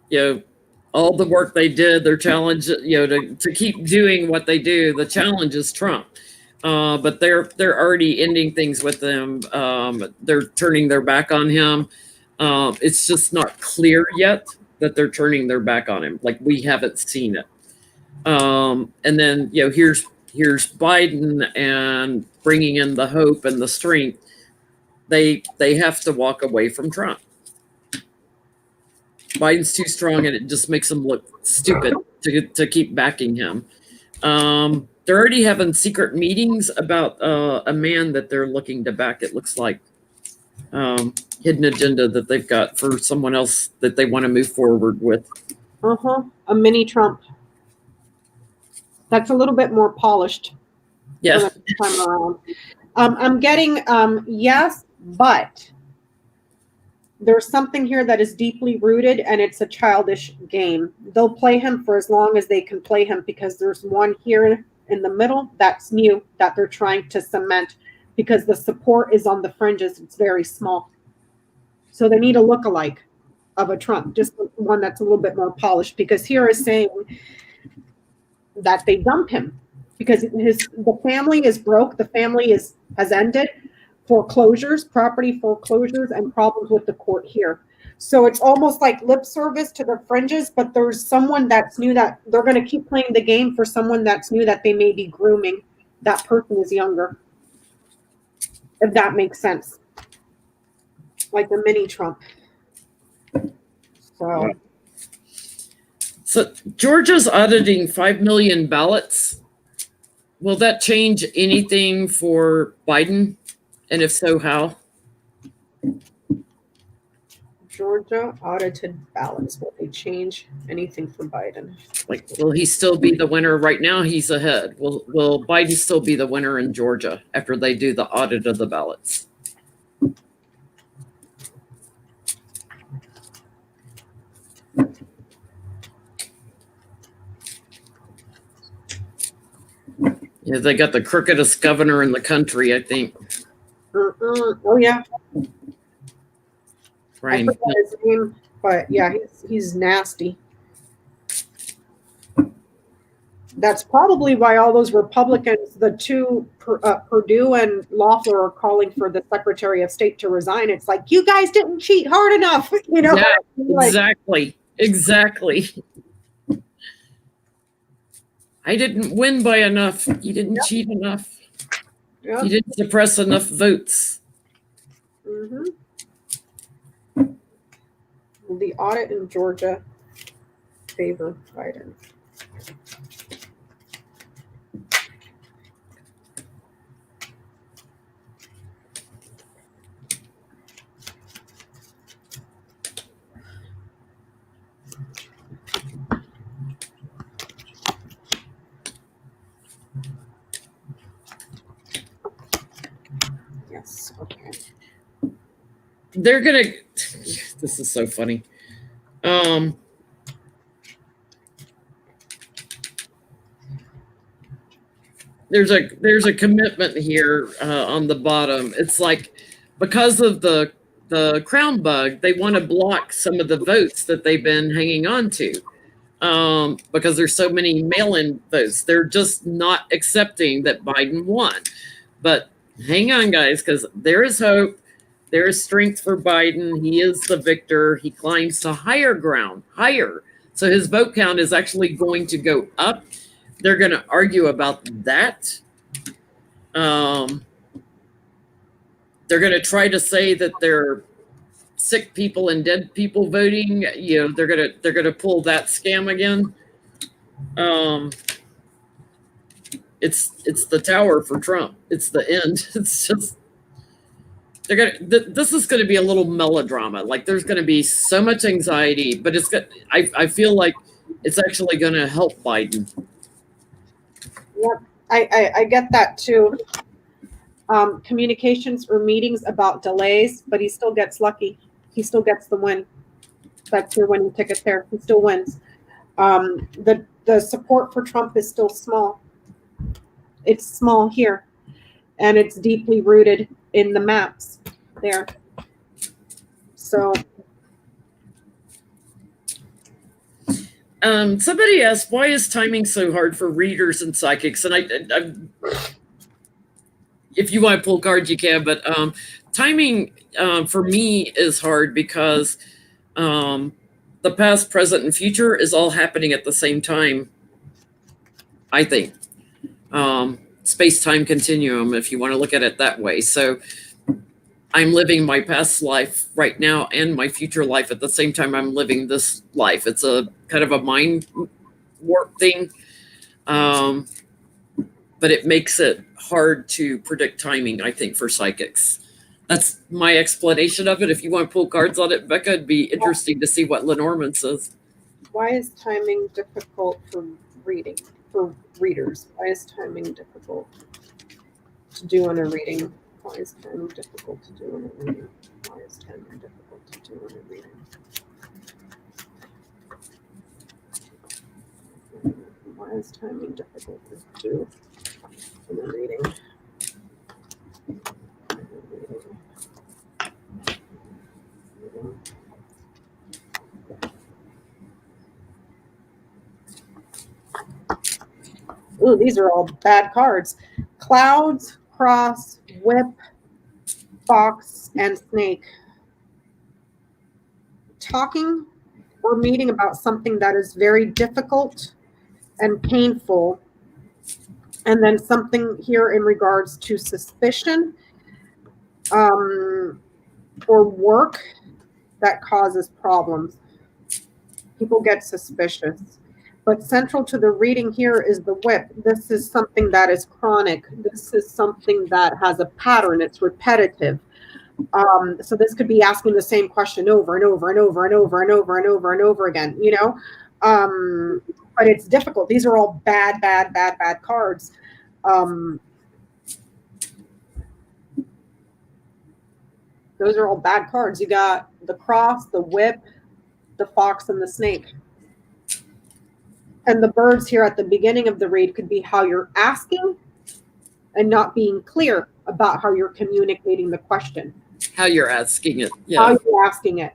Yep. All the work they did, their challenge, to keep doing what they do. The challenge is Trump. But they're already ending things with them. They're turning their back on him. It's just not clear yet that they're turning their back on him. Like, we haven't seen it. And then here's Biden and bringing in the hope and the strength. They have to walk away from Trump. Biden's too strong, and it just makes them look stupid to keep backing him. They're already having secret meetings about a man that they're looking to back. It looks like hidden agenda that they've got for someone else that they want to move forward with. A mini Trump. That's a little bit more polished. Yeah. Time around. I'm getting yes, but there's something here that is deeply rooted, and it's a childish game. They'll play him for as long as they can play him, because there's one here in the middle that's new that they're trying to cement, because the support is on the fringes. It's very small. So they need a look-alike of a Trump, just one that's a little bit more polished, because here is saying that they dump him because the family is broke. The family has ended. Foreclosures, property foreclosures, and problems with the court here. So it's almost like lip service to the fringes, but there's someone that's new that they're going to keep playing the game for someone that's new that they may be grooming. That person is younger, if that makes sense. Like the mini Trump. So Georgia's auditing 5 million ballots. Will that change anything for Biden? And if so, how? Georgia audited ballots. Will they change anything for Biden? Like, will he still be the winner? Right now, he's ahead. Will Biden still be the winner in Georgia after they do the audit of the ballots? Yeah, they got the crookedest governor in the country, I think. Oh yeah. Right. I forgot his name, but yeah, he's nasty. That's probably why all those Republicans, the two, Perdue and Loeffler, are calling for the Secretary of State to resign. It's like, you guys didn't cheat hard enough, Yeah, like, exactly. I didn't win by enough. You didn't cheat enough. Yep. You didn't suppress enough votes. Mm-hmm. The audit in Georgia favor Biden. Yes. Okay. They're gonna. This is so funny. There's a commitment here on the bottom. It's like, because of the crown bug, they want to block some of the votes that they've been hanging on to, because there's so many mail-in votes. They're just not accepting that Biden won. But hang on, guys, because there is hope. There is strength for Biden. He is the victor. He climbs to higher ground, higher. So his vote count is actually going to go up. They're going to argue about that. They're going to try to say that they're sick people and dead people voting. They're going to pull that scam again. It's the tower for Trump. It's the end. It's just. This is going to be a little melodrama. Like, there's going to be so much anxiety, but I feel like it's actually going to help Biden. Yep, I get that too. Communications or meetings about delays, but he still gets lucky. He still gets the win. That's your winning ticket there. He still wins. The support for Trump is still small. It's small here, and it's deeply rooted in the maps there. So Somebody asked, why is timing so hard for readers and psychics? And if you want to pull cards, you can. But timing for me is hard because the past, present, and future is all happening at the same time. I think space-time continuum, if you want to look at it that way. So I'm living my past life right now and my future life at the same time I'm living this life. It's a kind of a mind warp thing. But it makes it hard to predict timing, I think, for psychics. That's my explanation of it. If you want to pull cards on it, Becca, it'd be interesting to see what Lenormand says. Why is timing difficult for readers? Why is timing difficult to do in a reading? Why is timing difficult to do in a reading? Why is timing difficult to do in a reading? Why is timing difficult to do in a reading? Ooh, these are all bad cards. Clouds, cross, whip, fox, and snake. Talking or meeting about something that is very difficult and painful. And then something here in regards to suspicion or work that causes problems. People get suspicious. But central to the reading here is the whip. This is something that is chronic. This is something that has a pattern. It's repetitive. So this could be asking the same question over and over and over and over and over and over and over again, you know? But it's difficult. These are all bad cards. Those are all bad cards. You got the cross, the whip, the fox, and the snake. And the birds here at the beginning of the read could be how you're asking and not being clear about how you're communicating the question. How you're asking it. Yeah. How you're asking it.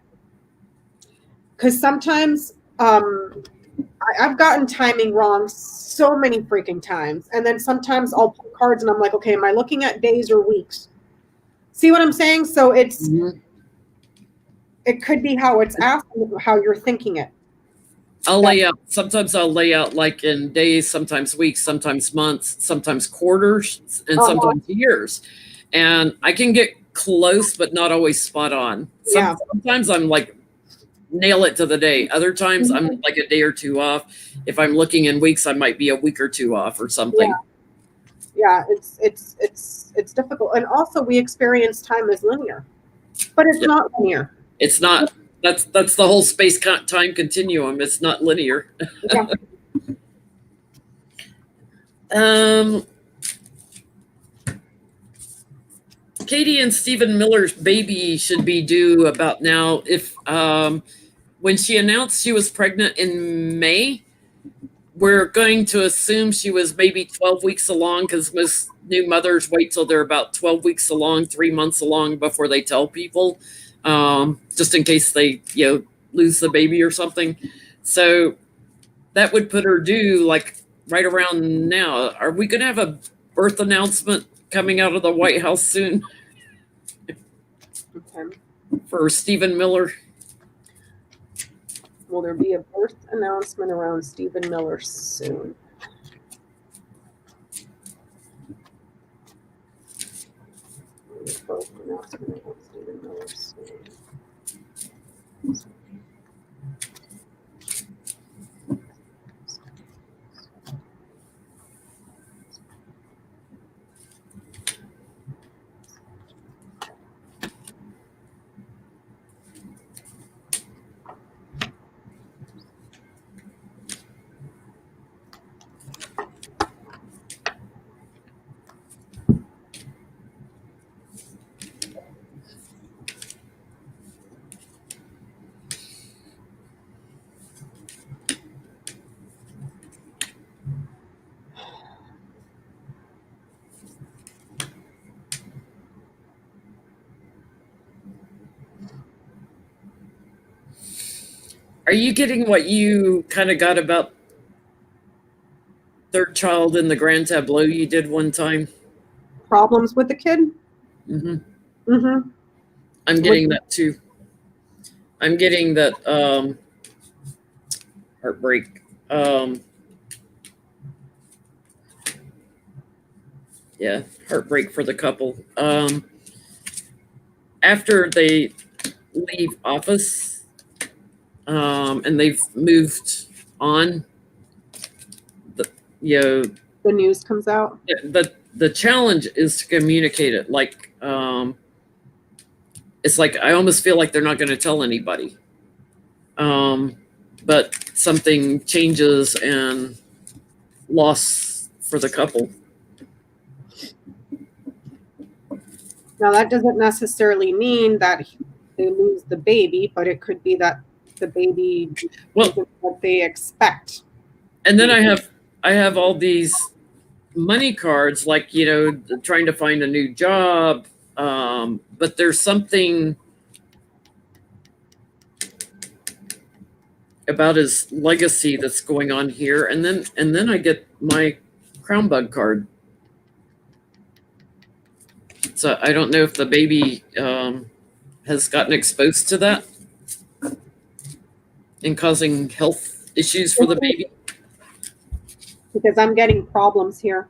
Because sometimes I've gotten timing wrong so many freaking times. And then sometimes I'll pull cards and I'm like, okay, am I looking at days or weeks? See what I'm saying? So it's it could be how it's asking, how you're thinking it. Sometimes I'll lay out like in days, sometimes weeks, sometimes months, sometimes quarters, and sometimes years. And I can get close, but not always spot on. Sometimes I'm like, nail it to the day. Other times I'm like a day or two off. If I'm looking in weeks, I might be a week or two off or something. Yeah, it's difficult. And also we experience time as linear, but it's not linear. It's not. That's the whole space-time continuum. It's not linear. Katie and Stephen Miller's baby should be due about now. If when she announced she was pregnant in May, we're going to assume she was maybe 12 weeks along, because most new mothers wait till they're about 12 weeks along, 3 months along before they tell people. Just in case they, lose the baby or something. So that would put her due like right around now. Are we going to have a birth announcement coming out of the White House soon? Okay. For Stephen Miller? Will there be a birth announcement around Stephen Miller soon? Birth announcement around Stephen Miller soon. Are you getting what you kind of got about third child in the grand tableau you did one time? Problems with the kid? Hmm. Mm-hmm. I'm getting that too. I'm getting that heartbreak. Yeah, heartbreak for the couple. After they leave office, and they've moved on, the, you know, The news comes out. the challenge is to communicate it. Like, it's like I almost feel like they're not going to tell anybody. But something changes and loss for the couple. Now, that doesn't necessarily mean that they lose the baby, but it could be that the baby isn't what they expect. And then I have all these money cards, like, trying to find a new job. But there's something about his legacy that's going on here. And then I get my crown bug card. So I don't know if the baby has gotten exposed to that and causing health issues for the baby. Because I'm getting problems here.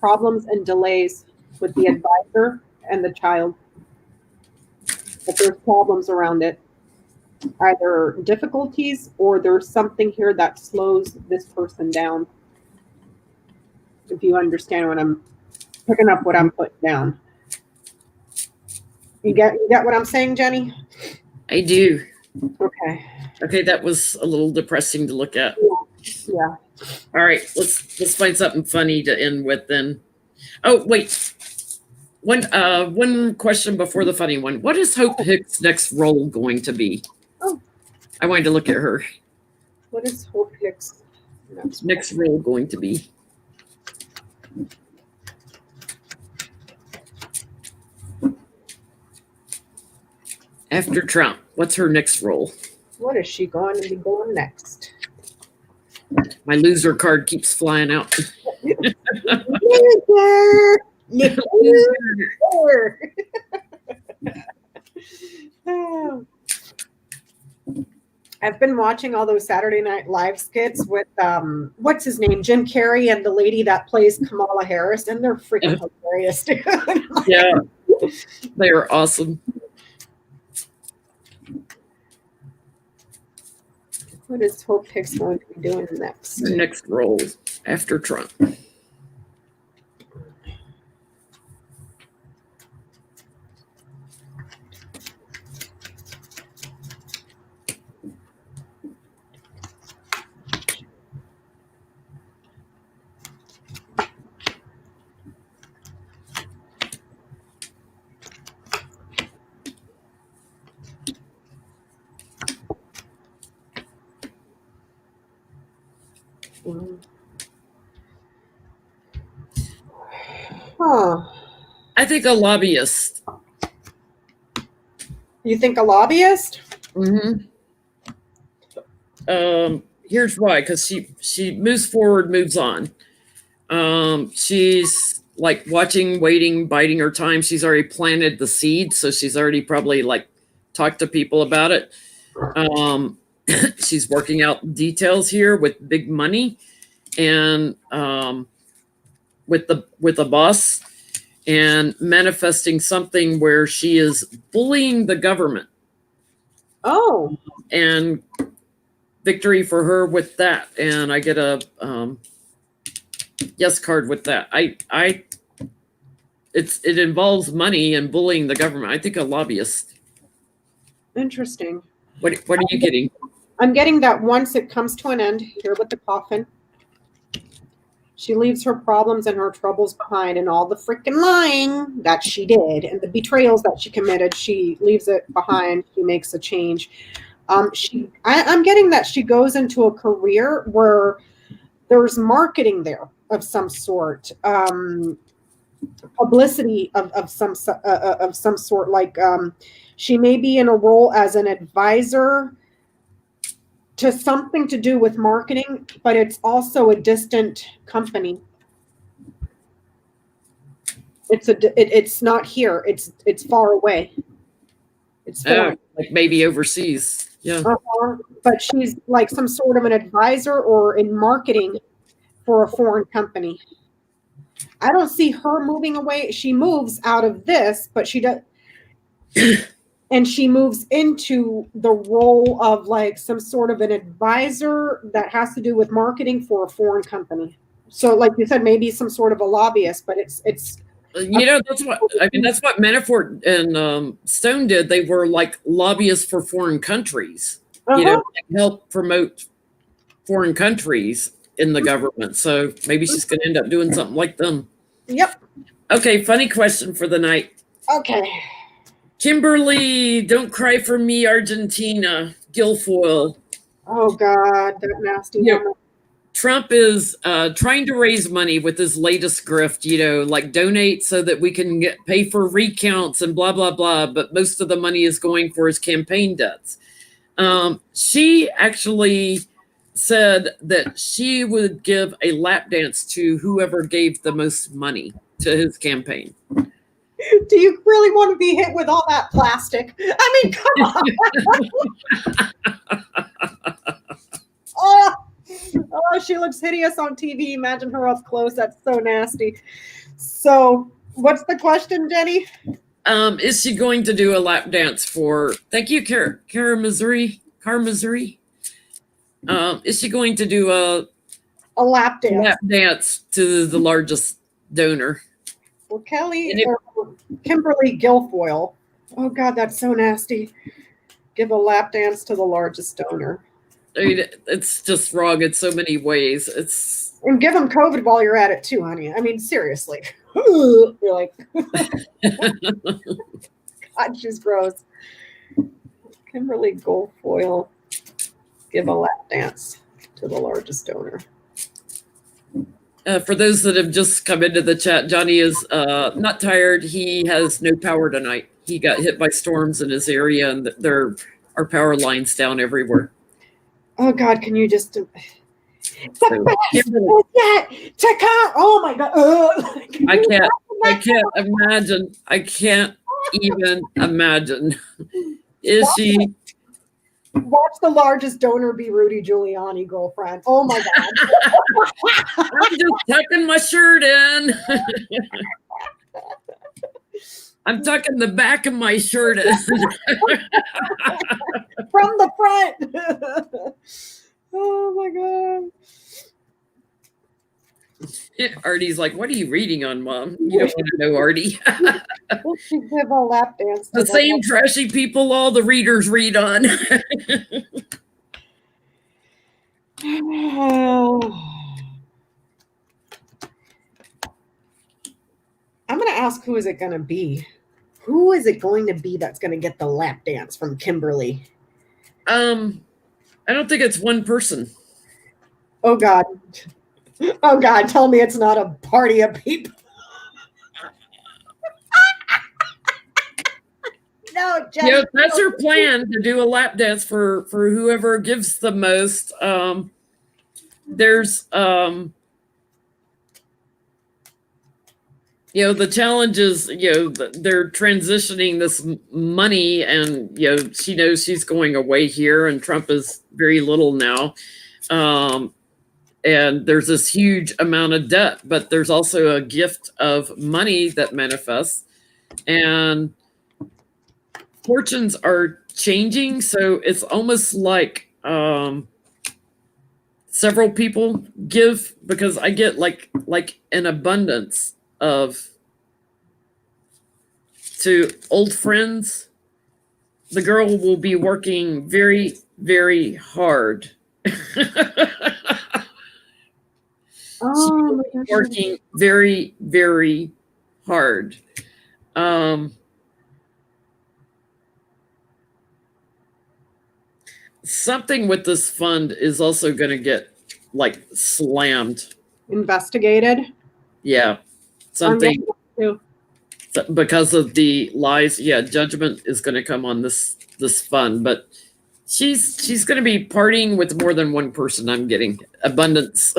Problems and delays with the advisor and the child. But there's problems around it. Either difficulties or there's something here that slows this person down. If you understand what I'm picking up, what I'm putting down. You get what I'm saying, Jenny? I do. Okay, that was a little depressing to look at. Yeah. All right, let's find something funny to end with then. Oh, wait. One question before the funny one. What is Hope Hicks' next role going to be? Oh. I wanted to look at her. What is Hope Hicks' next role going to be? After Trump, what's her next role? What is she going to be doing next? My loser card keeps flying out. Loser! I've been watching all those Saturday Night Live skits with what's his name, Jim Carrey, and the lady that plays Kamala Harris, and they're freaking hilarious, dude. Yeah, they are awesome. What is Hope Hicks going to be doing next? Her next role after Trump. Huh. I think a lobbyist. You think a lobbyist? Mm-hmm. Here's why, because she moves forward, moves on. She's like watching, waiting, biding her time. She's already planted the seed, so she's already probably like talked to people about it. She's working out details here with big money and with the boss, and manifesting something where she is bullying the government. Oh. And victory for her with that. And I get a yes card with that. It involves money and bullying the government. I think a lobbyist. Interesting. What are you getting? I'm getting that once it comes to an end, here with the coffin, she leaves her problems and her troubles behind, and all the freaking lying that she did and the betrayals that she committed, she leaves it behind. She makes a change. I'm getting that she goes into a career where there's marketing there of some sort, publicity of some sort. Like she may be in a role as an advisor to something to do with marketing, but it's also a distant company. It's not here. It's far away. It's foreign. Like maybe overseas. Yeah. But she's like some sort of an advisor or in marketing for a foreign company. I don't see her moving away. She moves out of this, but she does. And she moves into the role of like some sort of an advisor that has to do with marketing for a foreign company. So like you said, maybe some sort of a lobbyist, but it's that's what Manafort and Stone did. They were like lobbyists for foreign countries, help promote foreign countries in the government. So maybe she's going to end up doing something like them. Yep. Okay. Funny question for the night. Okay. Kimberly, don't cry for me, Argentina. Guilfoyle. Oh God, that nasty woman. Trump is trying to raise money with his latest grift, like donate so that we can pay for recounts and blah, blah, blah. But most of the money is going for his campaign debts. She actually said that she would give a lap dance to whoever gave the most money to his campaign. Do you really want to be hit with all that plastic? I mean, come on. Oh, she looks hideous on TV. Imagine her up close. That's so nasty. So, what's the question, Jenny? Is she going to do a lap dance for? Thank you, Cara Missouri. Is she going to do a lap dance? Lap dance to the largest donor. Well, Kimberly Guilfoyle. Oh God, that's so nasty. Give a lap dance to the largest donor. I mean, it's just wrong in so many ways. And give them COVID while you're at it too, honey. I mean, seriously. You're like, God, she's gross. Kimberly Guilfoyle. Give a lap dance to the largest donor. For those that have just come into the chat, Johnie is not tired. He has no power tonight. He got hit by storms in his area, and there are power lines down everywhere. Oh God, can you just? Oh my God! I can't imagine. I can't even imagine. Is she? Watch the largest donor be Rudy Giuliani, girlfriend. Oh my God. I'm just tucking my shirt in. I'm tucking the back of my shirt in. From the front. Oh my God. Artie's like, what are you reading on, Mom? You don't want to know, Artie. Give a lap dance. The same trashy people all the readers read on. I'm going to ask, who is it going to be? Who is it going to be that's going to get the lap dance from Kimberly? I don't think it's one person. Oh God. Oh God, tell me it's not a party of people. No, Jenny. That's her plan, to do a lap dance for whoever gives the most. There's the challenge is, they're transitioning this money, and she knows she's going away here, and Trump is very little now. And there's this huge amount of debt, but there's also a gift of money that manifests, and fortunes are changing. So it's almost like several people give, because I get like an abundance of, to old friends. The girl will be working very, very hard. Working very, very hard. Something with this fund is also going to get slammed. Investigated? Yeah. Something because of the lies. Yeah, judgment is going to come on this fund, but She's going to be partying with more than one person. I'm getting abundance.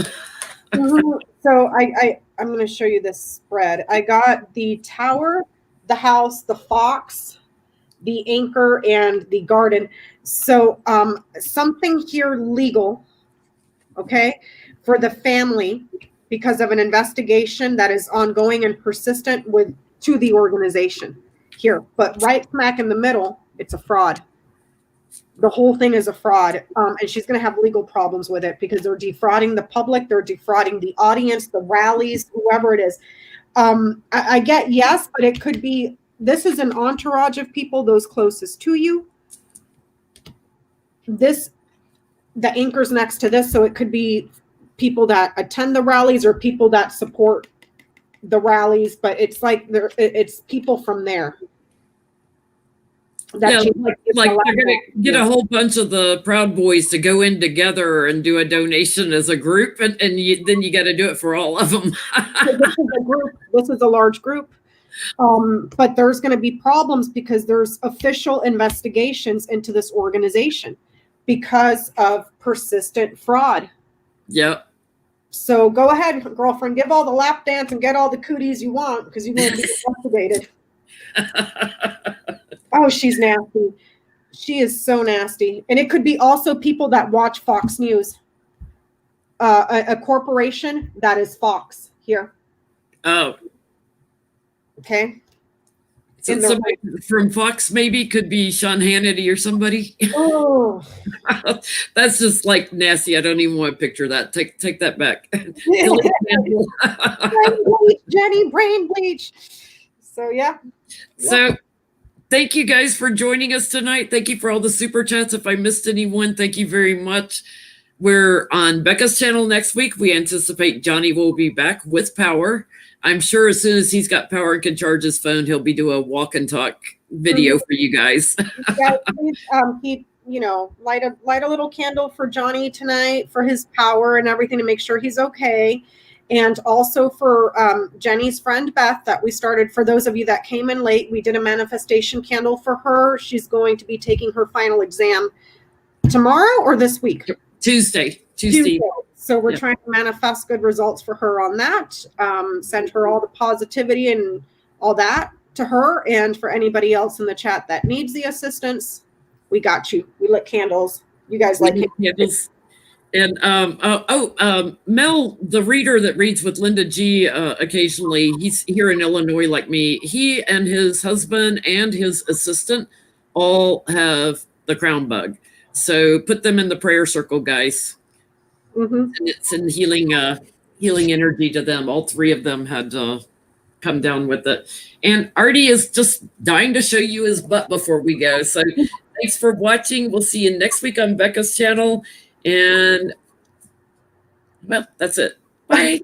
So I'm going to show you this spread. I got the tower, the house, the fox, the anchor, and the garden. So something here legal, okay, for the family because of an investigation that is ongoing and persistent to the organization here. But right smack in the middle, it's a fraud. The whole thing is a fraud, and she's going to have legal problems with it because they're defrauding the public, they're defrauding the audience, the rallies, whoever it is. I get yes, but it could be this is an entourage of people, those closest to you. The anchor's next to this, so it could be people that attend the rallies or people that support the rallies, but it's like it's people from there. Like they're gonna get a whole bunch of the Proud Boys to go in together and do a donation as a group, and then you got to do it for all of them. This is a large group, but there's going to be problems because there's official investigations into this organization because of persistent fraud. Yep. So go ahead, girlfriend, give all the lap dance and get all the cooties you want because you're going to be investigated. Oh, she's nasty. She is so nasty. And it could be also people that watch Fox News. A corporation that is Fox here. Oh. Okay. So somebody from Fox maybe could be Sean Hannity or somebody. Oh. That's just like nasty. I don't even want to picture that. Take that back. Brain bleach, Jenny, brain bleach. So, yeah. So thank you guys for joining us tonight. Thank you for all the super chats. If I missed anyone, thank you very much. We're on Becca's channel next week. We anticipate Johnie will be back with power. I'm sure as soon as he's got power and can charge his phone, he'll be doing a walk and talk video for you guys. Yeah, please, keep, light a little candle for Johnie tonight for his power and everything to make sure he's okay. And also for Jenny's friend, Beth, that we started. For those of you that came in late, we did a manifestation candle for her. She's going to be taking her final exam tomorrow or this week? Tuesday. So we're trying to manifest good results for her on that. Send her all the positivity and all that to her. And for anybody else in the chat that needs the assistance, we got you. We lit candles. You guys like candles. And Mel, the reader that reads with Linda G occasionally, he's here in Illinois like me. He and his husband and his assistant all have the crown bug. So put them in the prayer circle, guys. Mm-hmm. And it's in healing energy to them. All three of them had come down with it. And Artie is just dying to show you his butt before we go. So thanks for watching. We'll see you next week on Becca's channel. And, well, that's it. Bye.